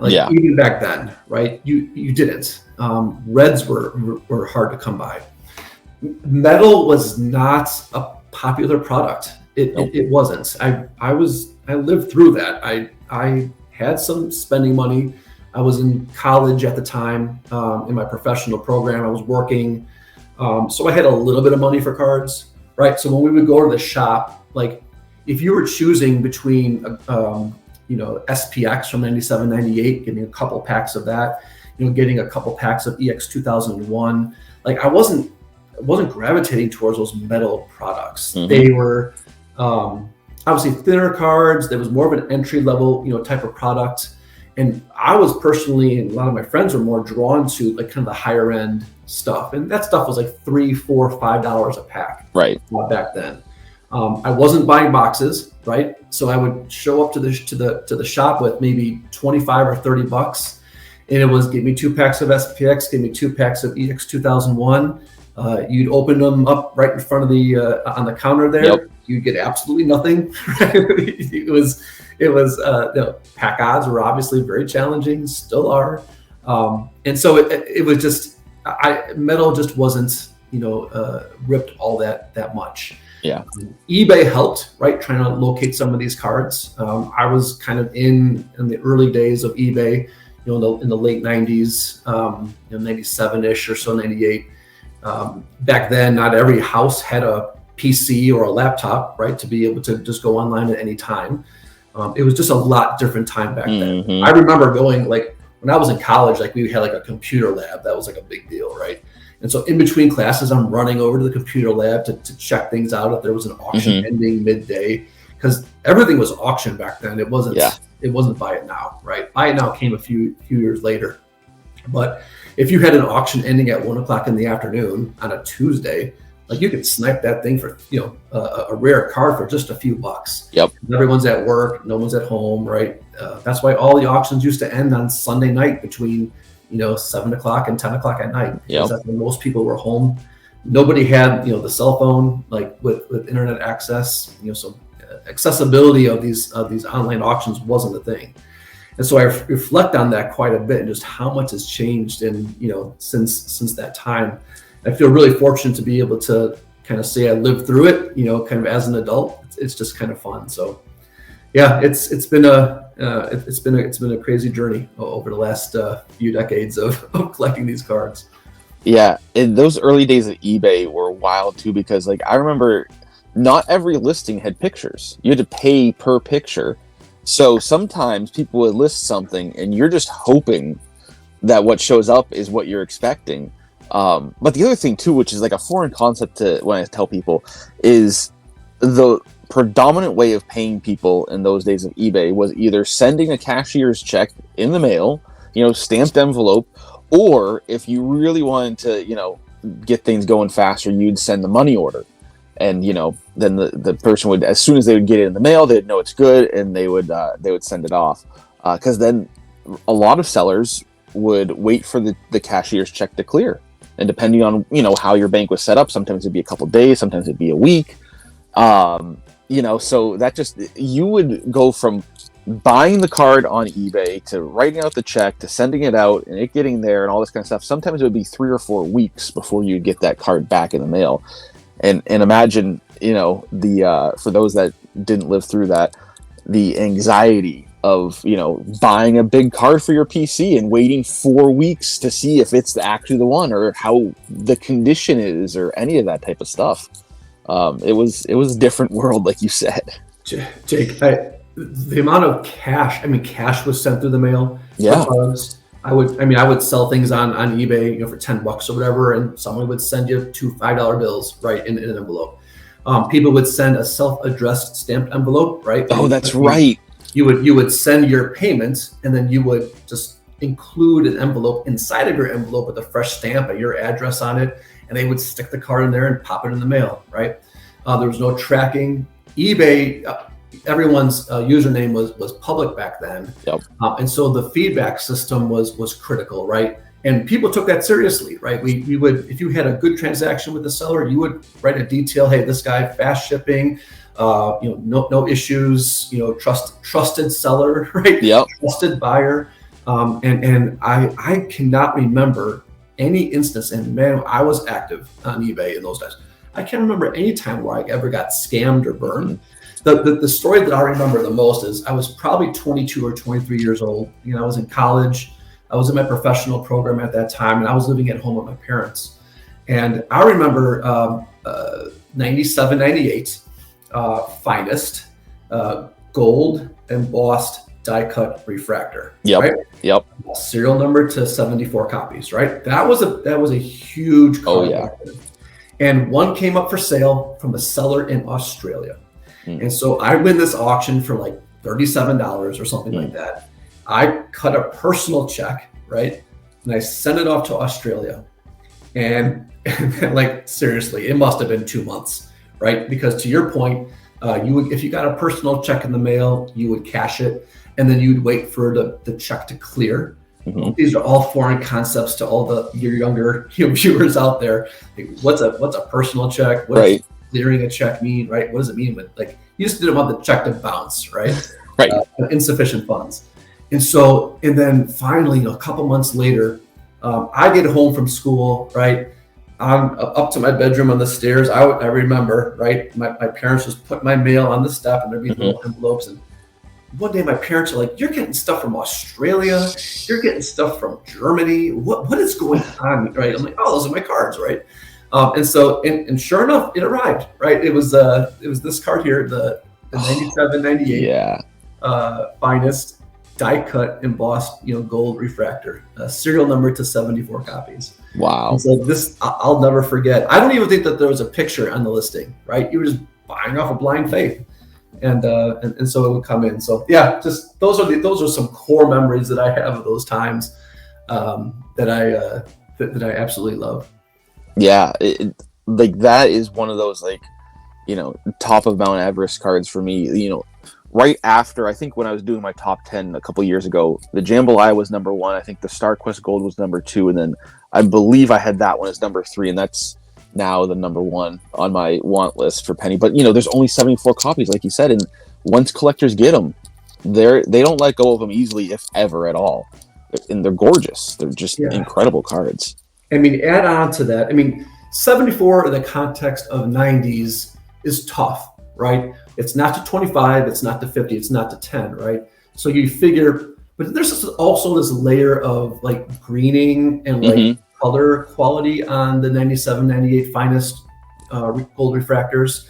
even back then, right? You didn't. Reds were hard to come by. Metal was not a popular product. It wasn't. I lived through that. I had some spending money. I was in college at the time, in my professional program. I was working, so I had a little bit of money for cards, right? So when we would go to the shop, like if you were choosing between, SPX from '97, '98, getting a couple packs of that, getting a couple packs of EX 2001. Like I wasn't gravitating towards those metal products. Mhm. They were obviously thinner cards. There was more of an entry level, type of product. And I was personally, and a lot of my friends were more drawn to like kind of the higher end stuff. And that stuff was like $3, $4, $5 a pack. Right. Back then. I wasn't buying boxes, right? So I would show up to the shop with maybe 25 or 30 bucks. And it was, give me 2 packs of SPX, give me 2 packs of EX 2001. You'd open them up right in front of the on the counter there. Yep. You'd get absolutely nothing. it was pack odds were obviously very challenging, still are, and so it was just metal just wasn't ripped all that much. Yeah. eBay helped, right? Trying to locate some of these cards. I was kind of in the early days of eBay, in the late 90s, 97-ish or so, 98. Back then, not every house had a PC or a laptop, right, to be able to just go online at any time. It was just a lot different time back then. Mhm. I remember going, like, when I was in college, like we had like a computer lab. That was like a big deal, right? And so in between classes, I'm running over to the computer lab to check things out if there was an auction ending midday, because everything was auction back then. It wasn't buy it now, right? Buy it now came a few years later. But if you had an auction ending at 1:00 in the afternoon on a Tuesday, like you could snipe that thing for a rare card for just a few bucks. Yep. Everyone's at work, no one's at home, right? That's why all the auctions used to end on Sunday night between 7:00 and 10:00 at night. Yep. That's when most people were home. Nobody had the cell phone like with internet access. So accessibility of these online auctions wasn't a thing. And so I reflect on that quite a bit and just how much has changed since that time. I feel really fortunate to be able to kind of say I lived through it, kind of as an adult. It's just kind of fun. So yeah, it's been a crazy journey over the last few decades of collecting these cards. Yeah, and those early days of eBay were wild too, because like I remember not every listing had pictures. You had to pay per picture. So sometimes people would list something and you're just hoping that what shows up is what you're expecting. But the other thing too, which is like a foreign concept to when I tell people, is the predominant way of paying people in those days of eBay was either sending a cashier's check in the mail, stamped envelope, or if you really wanted to, get things going faster, you'd send the money order. And then the person would, as soon as they would get it in the mail, they'd know it's good, and they would send it off. Because then a lot of sellers would wait for the cashier's check to clear, and depending on how your bank was set up, sometimes it'd be a couple of days, sometimes it'd be a week. So that just, you would go from buying the card on eBay to writing out the check to sending it out and it getting there and all this kind of stuff. Sometimes it would be 3 or 4 weeks before you get that card back in the mail. And imagine, for those that didn't live through that, the anxiety of, buying a big card for your PC and waiting 4 weeks to see if it's actually the one or how the condition is or any of that type of stuff. It was a different world, like you said. Jake, the amount of cash was sent through the mail. Yeah. I would sell things on eBay, for $10 or whatever, and someone would send you 2 $5 bills, right, in an envelope. People would send a self-addressed stamped envelope, right? Oh, that's right. You would send your payments, and then you would just include an envelope inside of your envelope with a fresh stamp and your address on it, and they would stick the card in there and pop it in the mail, right? There was no tracking. eBay, everyone's username was public back then. Yep. And so the feedback system was critical, right? And people took that seriously, right? We would, if you had a good transaction with the seller, you would write a detail, hey, this guy, fast shipping, no issues, trusted seller, right? Yep. Trusted buyer. And I cannot remember any instance, and man, I was active on eBay in those days. I can't remember any time where I ever got scammed or burned. The story that I remember the most is I was probably 22 or 23 years old. I was in college. I was in my professional program at that time, and I was living at home with my parents. And I remember 97, 98, finest, gold embossed die cut refractor. Yep. Right? Yep. Serial number to 74 copies. Right. That was a huge card. Oh yeah. And one came up for sale from a seller in Australia. And so I win this auction for like $37 or something like that. I cut a personal check, right? And I sent it off to Australia. And like, seriously, it must have been 2 months, right? Because to your point, if you got a personal check in the mail, you would cash it, and then you'd wait for the check to clear. These are all foreign concepts to all your younger viewers out there. Like, what's a personal check? What does clearing a check mean, right? What does it mean? But like, you just didn't want the check to bounce, right? Right. Insufficient funds. And then finally, a couple months later, I get home from school, right? I'm up to my bedroom on the stairs. I remember, right? My parents just put my mail on the step, and there'd be little envelopes. And one day my parents are like, "You're getting stuff from Australia. You're getting stuff from Germany. What is going on?" Right? I'm like, "Oh, those are my cards, right?" And sure enough, it arrived, right? It was this card here, the 97, 98 finest die cut embossed, gold refractor, serial number to 74 copies. Wow. And so this, I'll never forget. I don't even think that there was a picture on the listing, right? You were just buying off of blind faith. And so it would come in. So yeah, just those are some core memories that I have of those times, that I absolutely love. Yeah, like that is one of those, like, top of Mount Everest cards for me. Right after, I think when I was doing my top 10 a couple years ago, the Jambalaya was number 1. I think the StarQuest Gold was number 2, and then I believe I had that one as number 3, and that's now the number 1 on my want list for Penny. But there's only 74 copies, like you said, and once collectors get them, they don't let go of them easily, if ever at all. And they're gorgeous. They're just incredible cards. Add on to that. 74 in the context of 90s is tough, right? It's not to 25, it's not to 50, it's not to 10, right? So you figure, but there's also this layer of like greening and like color quality on the 97, 98 finest gold refractors,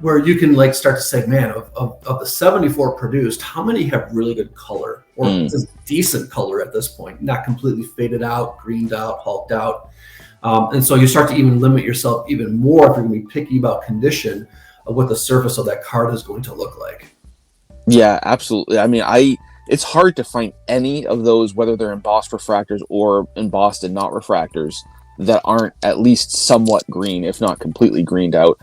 where you can like start to say, man, of the 74 produced, how many have really good color or just decent color at this point, not completely faded out, greened out, hulked out. And so you start to even limit yourself even more if you're going to be picky about condition of what the surface of that card is going to look like. Yeah, absolutely. It's hard to find any of those, whether they're embossed refractors or embossed and not refractors, that aren't at least somewhat green, if not completely greened out.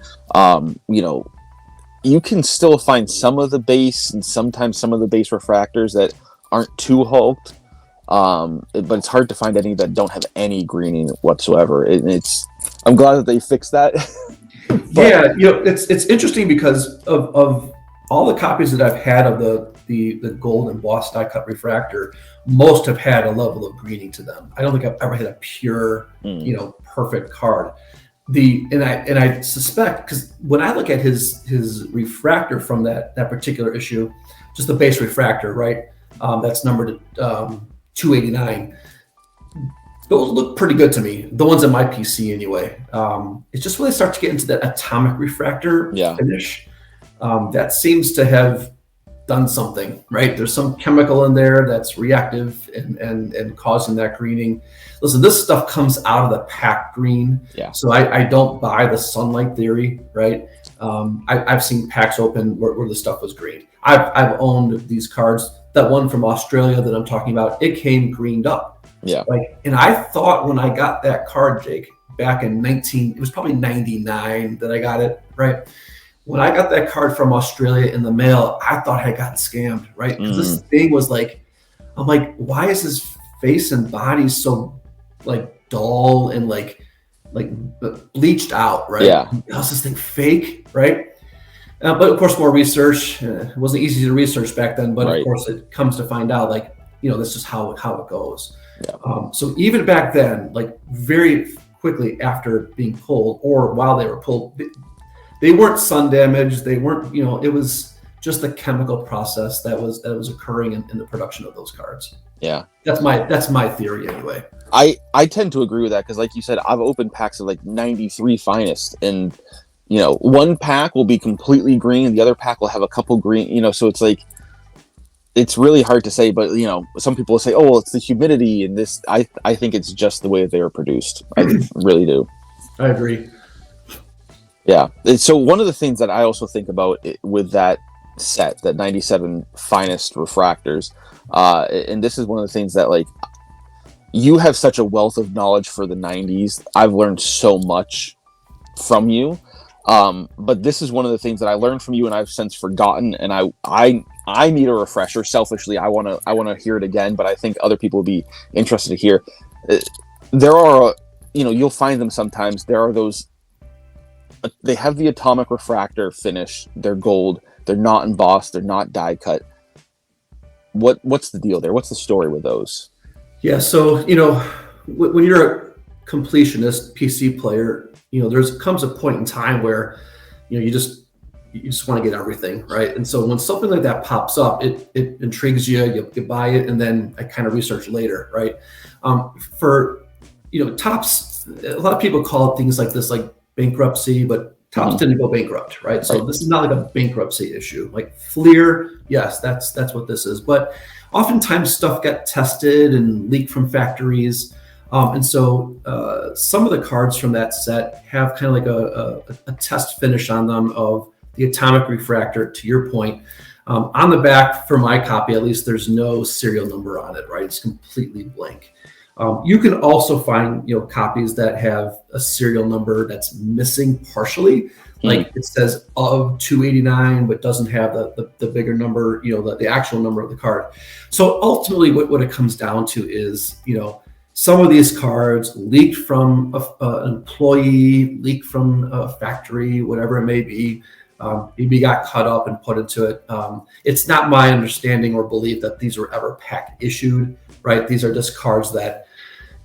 You can still find some of the base and sometimes some of the base refractors that aren't too hulked, but it's hard to find any that don't have any greening whatsoever. I'm glad that they fixed that. Yeah, it's interesting because of all the copies that I've had of the gold embossed die cut refractor, most have had a level of greening to them. I don't think I've ever had a pure, perfect card. And I suspect, because when I look at his refractor from that particular issue, just the base refractor, right? That's numbered 289. Those look pretty good to me. The ones in my PC anyway. It's just when they start to get into that atomic refractor finish, that seems to have done something, right? There's some chemical in there that's reactive and causing that greening. Listen, this stuff comes out of the pack green. Yeah. So I don't buy the sunlight theory, right? I've seen packs open where the stuff was green. I've owned these cards. That one from Australia that I'm talking about, it came greened up. Yeah. And I thought when I got that card, Jake, back in it was probably 99 that I got it, right? When I got that card from Australia in the mail, I thought I had gotten scammed, right? Because this thing was like, I'm like, why is his face and body so like dull and like bleached out, right? Yeah. How's this thing fake, right? But of course, more research. It wasn't easy to research back then, but of course, it comes to find out like, this is how it goes. Yeah. So even back then, like very quickly after being pulled or while they were pulled, they weren't sun damaged. They weren't, it was just the chemical process that was occurring in the production of those cards. Yeah. That's my theory anyway. I tend to agree with that because like you said, I've opened packs of like 93 finest and, one pack will be completely green. The other pack will have a couple green, so it's like, it's really hard to say, but some people will say, "Oh, well, it's the humidity," and this. I think it's just the way they are produced. I really do. I agree. Yeah. So one of the things that I also think about with that set, that 97 finest refractors, and this is one of the things that, like, you have such a wealth of knowledge for the 90s. I've learned so much from you. But this is one of the things that I learned from you and I've since forgotten, and I need a refresher. Selfishly, I want to hear it again, but I think other people will be interested to hear. There are, you'll find them sometimes. There are those, they have the atomic refractor finish. They're gold. They're not embossed. They're not die cut. What's the deal there? What's the story with those? Yeah, so when you're a completionist PC player, comes a point in time where you just want to get everything right. And so when something like that pops up, it intrigues you. You buy it, and then I kind of research later, right? For Topps, a lot of people call things like this like bankruptcy, but Topps didn't go bankrupt, right? So this is not like a bankruptcy issue. Like Fleer, yes, that's what this is. But oftentimes stuff got tested and leaked from factories. And so some of the cards from that set have kind of like a test finish on them of the atomic refractor, to your point. On the back, for my copy at least, there's no serial number on it, right? It's completely blank. You can also find copies that have a serial number that's missing partially, like it says of 289, but doesn't have the bigger number, the actual number of the card. So ultimately, what it comes down to is some of these cards leaked from an employee, leaked from a factory, whatever it may be. Maybe got cut up and put into it. It's not my understanding or belief that these were ever pack issued, right? These are just cards that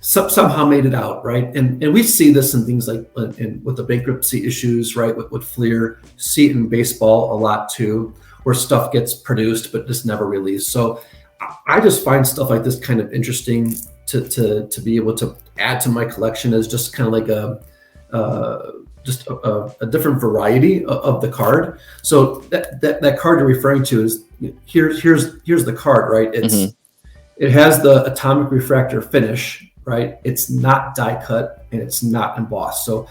somehow made it out, right? And we see this in things like with the bankruptcy issues, right? With Fleer, see it in baseball a lot too, where stuff gets produced but just never released. So I just find stuff like this kind of interesting to be able to add to my collection as just kind of like a different variety of the card. So that card you're referring to is here's the card, right? It has the atomic refractor finish, right? It's not die cut and it's not embossed. So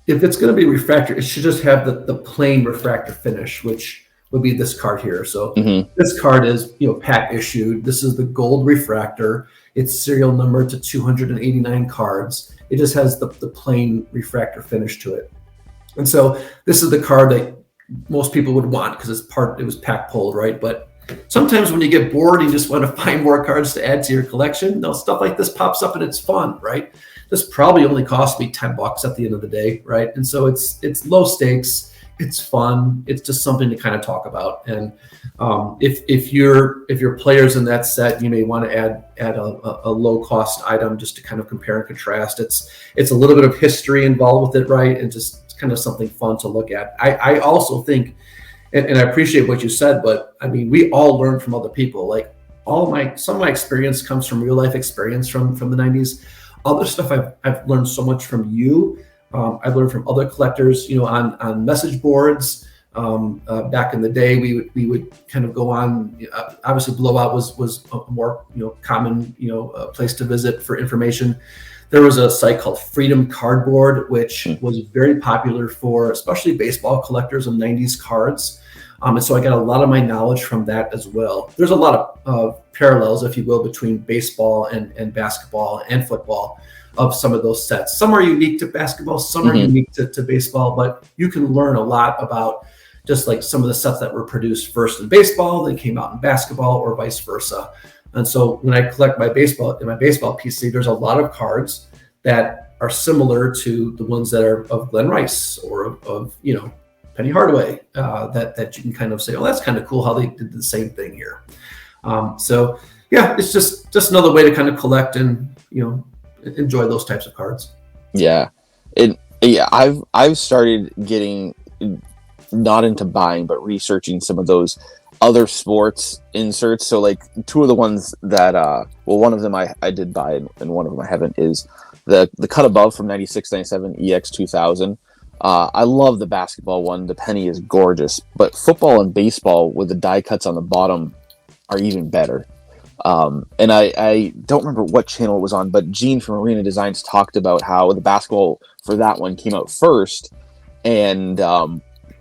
if it's going to be refractor, it should just have the plain refractor finish, which would be this card here. So this card is pack issued. This is the gold refractor. It's serial number to 289 cards. It just has the plain refractor finish to it. And so this is the card that most people would want because it was pack pulled, right? But sometimes when you get bored, you just want to find more cards to add to your collection. Stuff like this pops up and it's fun, right? This probably only cost me $10 at the end of the day, right? And so it's low stakes. It's fun. It's just something to kind of talk about. And if you're players in that set, you may want to add a low cost item just to kind of compare and contrast. It's a little bit of history involved with it, right? And just kind of something fun to look at. I also think, and I appreciate what you said, but I mean, we all learn from other people. Like some of my experience comes from real life experience from the 90s. Other stuff I've learned so much from you. I've learned from other collectors, on message boards. Back in the day, we would kind of go on. Obviously, Blowout was a more common place to visit for information. There was a site called Freedom Cardboard, which was very popular for especially baseball collectors of 90s cards. And so I got a lot of my knowledge from that as well. There's a lot of parallels, if you will, between baseball and basketball and football of some of those sets. Some are unique to basketball, some are unique to baseball, but you can learn a lot about just like some of the sets that were produced first in baseball, then came out in basketball, or vice versa. And so when I collect my baseball PC, there's a lot of cards that are similar to the ones that are of Glen Rice or of Penny Hardaway, that you can kind of say, oh, that's kind of cool how they did the same thing here. So yeah, it's just another way to kind of collect and enjoy those types of cards. I've started getting not into buying but researching some of those other sports inserts. So like two of the ones that one of them I did buy and one of them I haven't is the cut above from 96-97 EX 2000. I love the basketball one. The penny is gorgeous, but football and baseball with the die cuts on the bottom are even better. And I don't remember what channel it was on, but Gene from Arena Designs talked about how the basketball for that one came out first, and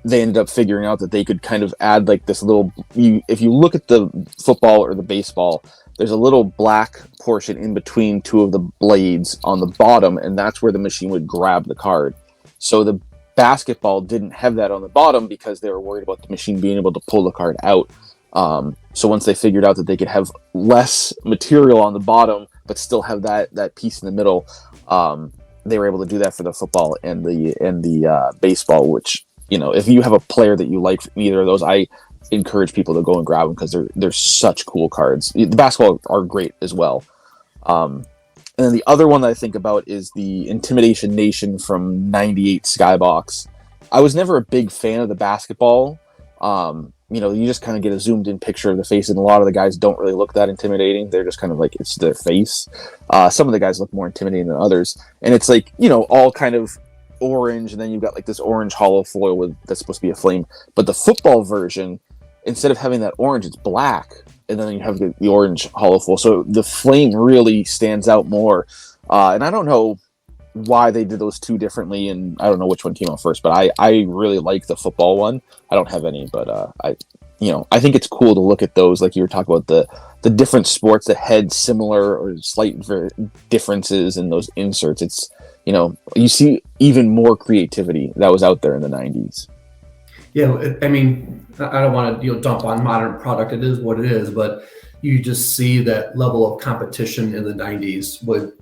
they ended up figuring out that they could kind of add like this little. If you look at the football or the baseball, there's a little black portion in between two of the blades on the bottom, and that's where the machine would grab the card. So the basketball didn't have that on the bottom because they were worried about the machine being able to pull the card out. So once they figured out that they could have less material on the bottom but still have that piece in the middle, they were able to do that for the football and the baseball. Which, if you have a player that you like from either of those, I encourage people to go and grab them because they're such cool cards. The basketball are great as well. And then the other one that I think about is the Intimidation Nation from '98 Skybox. I was never a big fan of the basketball. You just kind of get a zoomed in picture of the face, and a lot of the guys don't really look that intimidating. They're just kind of like, it's their face. Some of the guys look more intimidating than others. And it's like, all kind of orange, and then you've got like this orange hollow foil that's supposed to be a flame. But the football version, instead of having that orange, it's black. And then you have the orange hollow foil. So the flame really stands out more. And I don't know why they did those two differently, and I don't know which one came out first, but I really like the football one. I don't have any, but I think it's cool to look at those, like you were talking about the different sports that had similar or slight differences in those inserts. It's you see even more creativity that was out there in the 90s. Yeah, I mean, I don't want to dump on modern product. It is what it is, but you just see that level of competition in the 90s would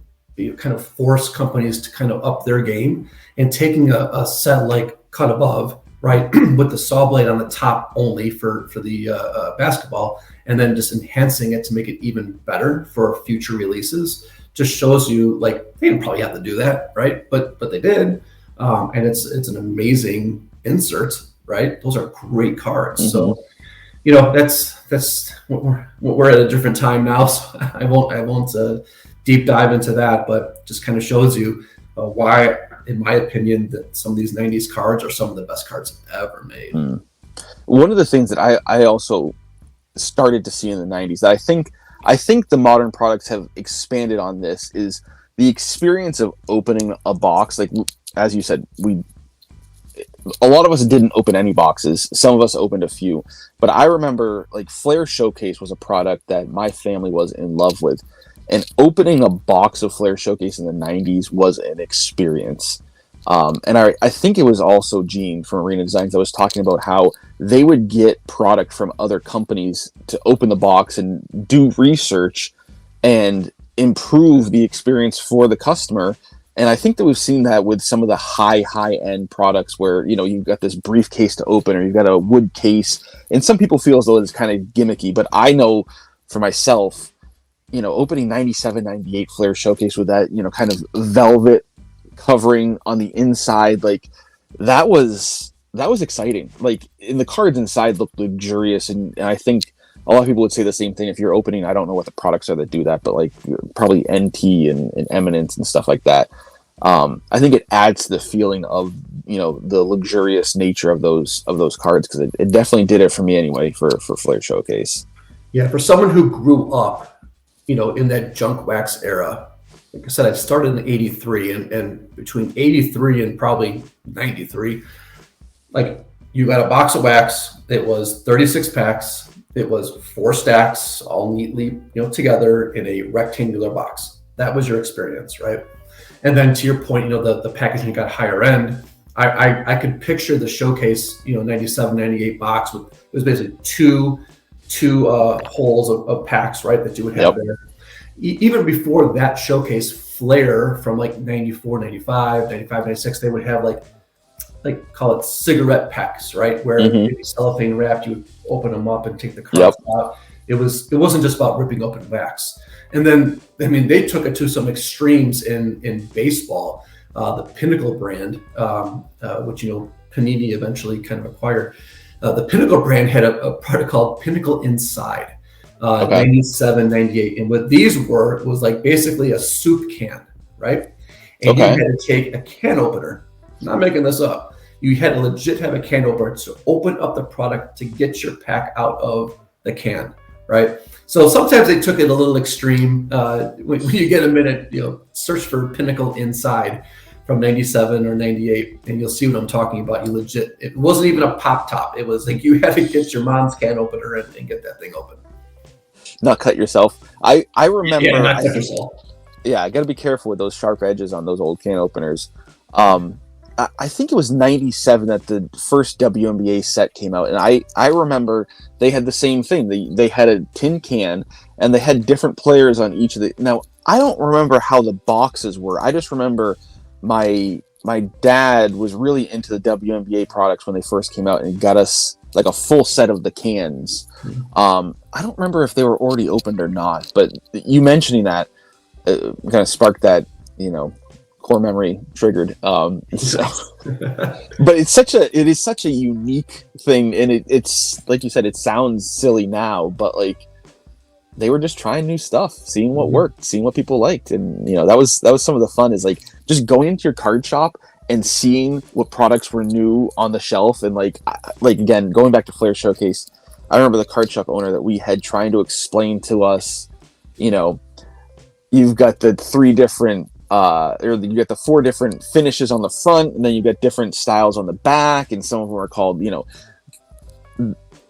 kind of force companies to kind of up their game, and taking a set like Cut Above, right, with the saw blade on the top only for the basketball, and then just enhancing it to make it even better for future releases, just shows you like they didn't probably have to do that, right? But they did, and it's an amazing insert, right? Those are great cards. Mm-hmm. So that's we're at a different time now, so I won't deep dive into that, but just kind of shows you why, in my opinion, that some of these 90s cards are some of the best cards ever made. One of the things that I also started to see in the 90s that I think the modern products have expanded on this is the experience of opening a box. Like, as you said, a lot of us didn't open any boxes. Some of us opened a few, but I remember like Flair Showcase was a product that my family was in love with. And opening a box of Flair Showcase in the 90s was an experience. And I think it was also Gene from Arena Designs that was talking about how they would get product from other companies to open the box and do research and improve the experience for the customer. And I think that we've seen that with some of the high-end products where, you've got this briefcase to open, or you've got a wood case. And some people feel as though it's kind of gimmicky, but I know for myself, opening 97, 98 Flair Showcase with that, kind of velvet covering on the inside, like that was exciting. Like, and the cards inside looked luxurious, and I think a lot of people would say the same thing if you're opening. I don't know what the products are that do that, but like probably NT and Eminence and stuff like that. I think it adds to the feeling of the luxurious nature of those cards, because it definitely did it for me anyway for Flair Showcase. Yeah, for someone who grew up in that junk wax era, like I said, I started in '83, and between '83 and probably '93, like you got a box of wax. It was 36 packs. It was 4 stacks, all neatly together in a rectangular box. That was your experience, right? And then to your point, the packaging got higher end. I could picture the Showcase, 97, 98 box with, it was basically two holes of packs, right, that you would have there. Even before that Showcase, Flair from like 94, 95, 95, 96, they would have like call it cigarette packs, right, where it'd be cellophane wrapped. You would open them up and take the cards out. It wasn't just about ripping open wax. And then, I mean, they took it to some extremes in baseball. The Pinnacle brand, which Panini eventually kind of acquired. The Pinnacle brand had a product called Pinnacle Inside, 97, 98. And what these was like basically a soup can, right? And you had to take a can opener. I'm not making this up. You had to legit have a can opener to open up the product to get your pack out of the can, right? So sometimes they took it a little extreme. When you get a minute, search for Pinnacle Inside from 97 or 98, and you'll see what I'm talking about. You legit, it wasn't even a pop top. It was like you had to get your mom's can opener and get that thing open. Not cut yourself. I remember. Yeah, not cut yourself. Yeah, I got to be careful with those sharp edges on those old can openers. I think it was 97 that the first WNBA set came out, and I remember they had the same thing. They had a tin can, and they had different players on each of the. Now, I don't remember how the boxes were. I just remember my dad was really into the WNBA products when they first came out, and got us like a full set of the cans. I don't remember if they were already opened or not, but you mentioning that kind of sparked that, core memory triggered. But it is such a unique thing, and it's like you said, it sounds silly now, but like they were just trying new stuff, seeing what worked, seeing what people liked, and that was some of the fun, is like just going into your card shop and seeing what products were new on the shelf, and like again, going back to Flair Showcase, I remember the card shop owner that we had trying to explain to us, you've got the three different or you get the four different finishes on the front, and then you get different styles on the back, and some of them are called,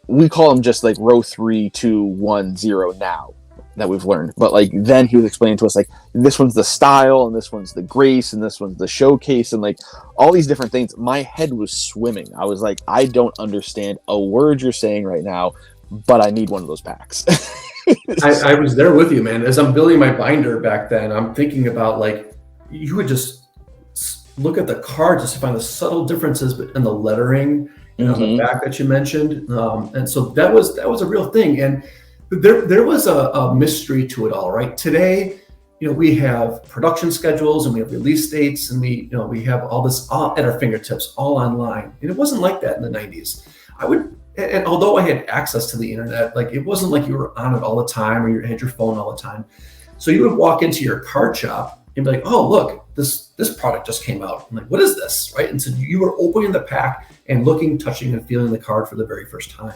we call them just like row 3, 2, 1, 0 now that we've learned. But like then he was explaining to us like this one's the style, and this one's the grace, and this one's the showcase, and like all these different things. My head was swimming. I was like, I don't understand a word you're saying right now, but I need one of those packs. I was there with you, man. As I'm building my binder back then, I'm thinking about like you would just look at the card just to find the subtle differences in the lettering and on the back that you mentioned, and so that was a real thing. And there was a mystery to it all, right? Today, we have production schedules and we have release dates, and we have all this all at our fingertips, all online. And it wasn't like that in the 90s. And although I had access to the internet, like it wasn't like you were on it all the time or you had your phone all the time. So you would walk into your card shop and be like, oh, look, this product just came out. I'm like, what is this, right? And so you were opening the pack and looking, touching, and feeling the card for the very first time.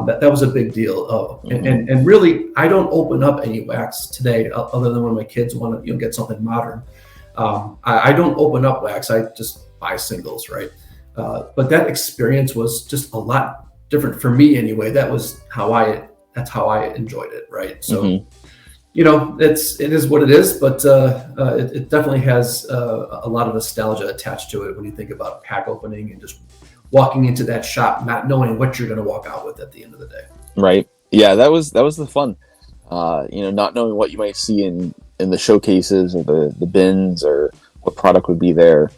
That was a big deal. And really, I don't open up any wax today, other than when my kids want to get something modern. I don't open up wax. I just buy singles, right? But that experience was just a lot different for me anyway. That's how I enjoyed it, right? So, it is what it is, but it definitely has a lot of nostalgia attached to it when you think about pack opening and just walking into that shop, not knowing what you're going to walk out with at the end of the day. Right. Yeah, that was the fun. Not knowing what you might see in the showcases or the bins or what product would be there.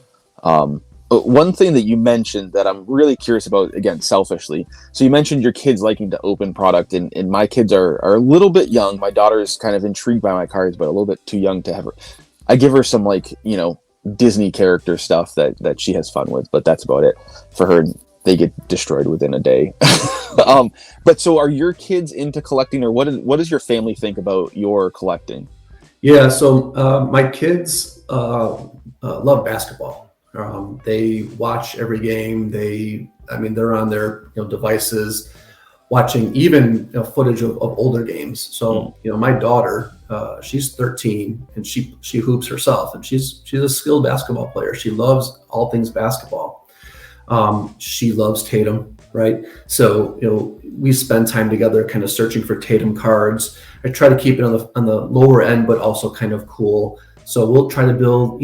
But one thing that you mentioned that I'm really curious about, again, selfishly. So you mentioned your kids liking to open product, and my kids are a little bit young. My daughter's kind of intrigued by my cards, but a little bit too young to have her. I give her some Disney character stuff that she has fun with, but that's about it for her. They get destroyed within a day. But so are your kids into collecting, or what does your family think about your collecting? Yeah. So my kids love basketball. They watch every game. They're on their devices watching even footage of older games. So my daughter, she's 13 and she hoops herself, and she's a skilled basketball player. She loves all things basketball. She loves Tatum, right? So we spend time together kind of searching for Tatum cards. I try to keep it on the lower end, but also kind of cool. So we'll try to build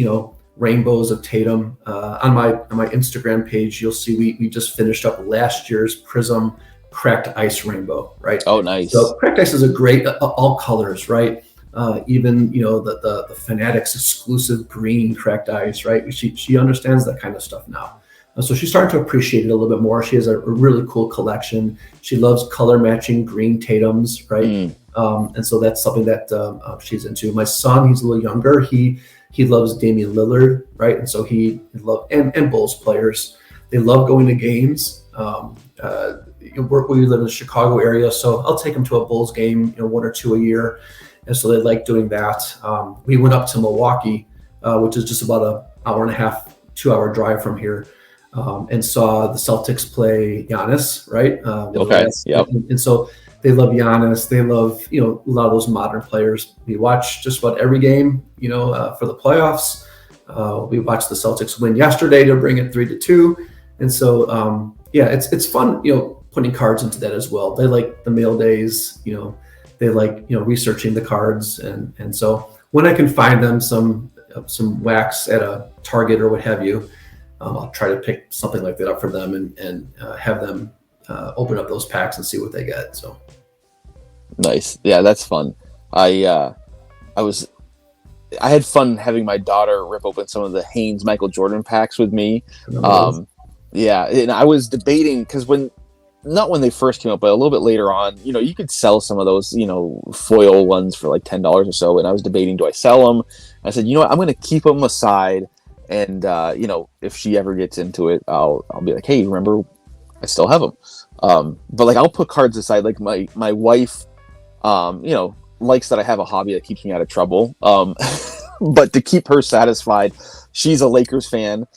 rainbows of Tatum. On my Instagram page, you'll see we just finished up last year's Prism Cracked Ice Rainbow, right? Oh, nice. So Cracked Ice is a great, all colors, right? Even the Fanatics exclusive green Cracked Ice, right? She understands that kind of stuff now. So she's starting to appreciate it a little bit more. She has a really cool collection. She loves color matching green Tatums, right? And so that's something that she's into. My son, he's a little younger. He loves Damian Lillard, right? And so he loves and Bulls players. They love going to games. We live in the Chicago area, so I'll take them to a Bulls game, 1 or 2 a year, and so they like doing that. We went up to Milwaukee, which is just about an hour and a half, 2-hour drive from here, and saw the Celtics play Giannis, right? Okay. Yep. And so They love Giannis. They love, a lot of those modern players. We watch just about every game, for the playoffs. We watched the Celtics win yesterday to bring it 3-2. And so, it's fun, putting cards into that as well. They like the mail days, they like, researching the cards. And so when I can find them some wax at a Target or what have you, I'll try to pick something like that up for them and have them open up those packs and see what they get. So nice. Yeah, that's fun. I had fun having my daughter rip open some of the Haynes Michael Jordan packs with me. Yeah, and I was debating because not when they first came out, but a little bit later on, you could sell some of those, foil ones for like $10 or so. And I was debating, do I sell them? I said, what, I'm going to keep them aside. And, if she ever gets into it, I'll be like, hey, remember, I still have them. But like, I'll put cards aside. Like my wife, likes that I have a hobby that keeps me out of trouble. But to keep her satisfied, she's a Lakers fan.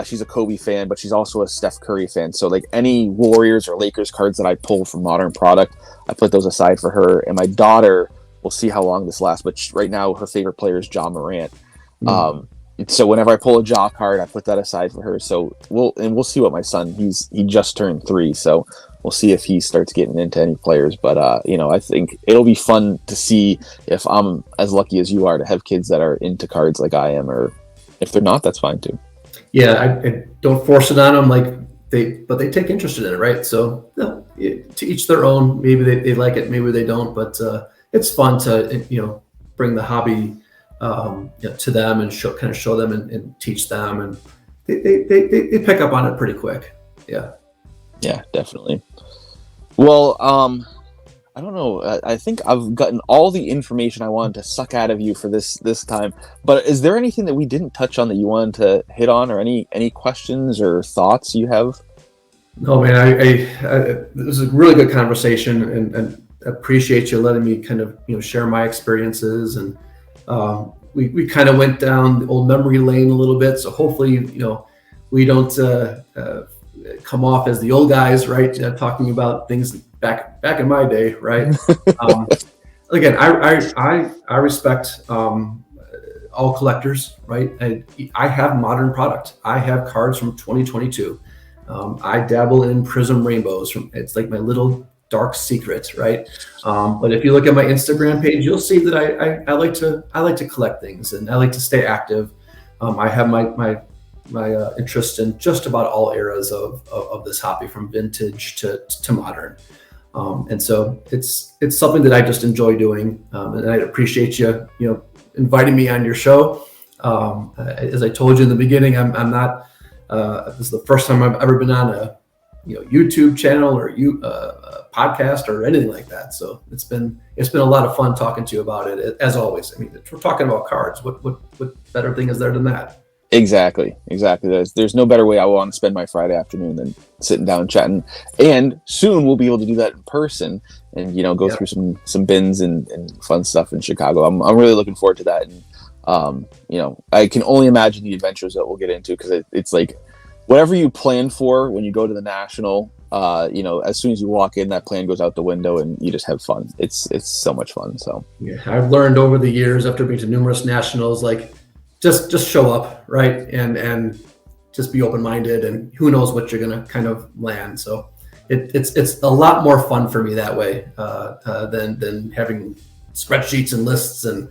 She's a Kobe fan, but she's also a Steph Curry fan. So like any Warriors or Lakers cards that I pull from Modern Product, I put those aside for her. And my daughter, we'll see how long this lasts, but right now her favorite player is Ja Morant. So whenever I pull a Ja card, I put that aside for her. So we'll see what my son, he just turned 3. So we'll see if he starts getting into any players. But, I think it'll be fun to see if I'm as lucky as you are to have kids that are into cards like I am, or if they're not, that's fine too. Yeah, I don't force it on them, but they take interest in it, right? So to each their own. Maybe they like it, maybe they don't. But it's fun to bring the hobby to them and show them and teach them, and they pick up on it pretty quick. Yeah, definitely. Well, I don't know. I think I've gotten all the information I wanted to suck out of you for this time. But is there anything that we didn't touch on that you wanted to hit on, or any questions or thoughts you have? No, man. I this was a really good conversation, and appreciate you letting me kind of share my experiences, and we kind of went down the old memory lane a little bit. So hopefully we don't come off as the old guys, right? Talking about things back in my day, right? Again, I respect all collectors, right? I have Modern Product. I have cards from 2022. I dabble in Prism Rainbows. It's like my little dark secret, right? But if you look at my Instagram page, you'll see that I like to collect things, and I like to stay active. I have my interest in just about all eras of this hobby, from vintage to modern. And so it's something that I just enjoy doing. And I appreciate you inviting me on your show. As I told you in the beginning, I'm not, this is the first time I've ever been on a YouTube channel or a podcast or anything like that. So it's been a lot of fun talking to you about it, as always. I mean, we're talking about cards. What better thing is there than that? Exactly. There's no better way I want to spend my Friday afternoon than sitting down chatting. And soon we'll be able to do that in person and go through some bins and fun stuff in Chicago. I'm really looking forward to that. And I can only imagine the adventures that we'll get into, because it's like whatever you plan for when you go to the National, as soon as you walk in, that plan goes out the window and you just have fun. It's so much fun. So yeah, I've learned over the years, after being to numerous Nationals, like just show up, right? And just be open-minded, and who knows what you're going to kind of land. So it's a lot more fun for me that way than having spreadsheets and lists and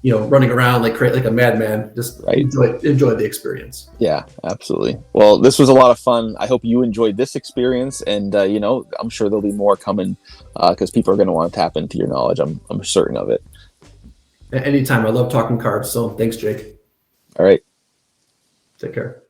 running around like a madman. Just enjoy the experience. Yeah, absolutely. Well, this was a lot of fun. I hope you enjoyed this experience, and I'm sure there'll be more coming, because people are going to want to tap into your knowledge. I'm certain of it. Anytime. I love talking cards. So thanks, Jake. All right. Take care.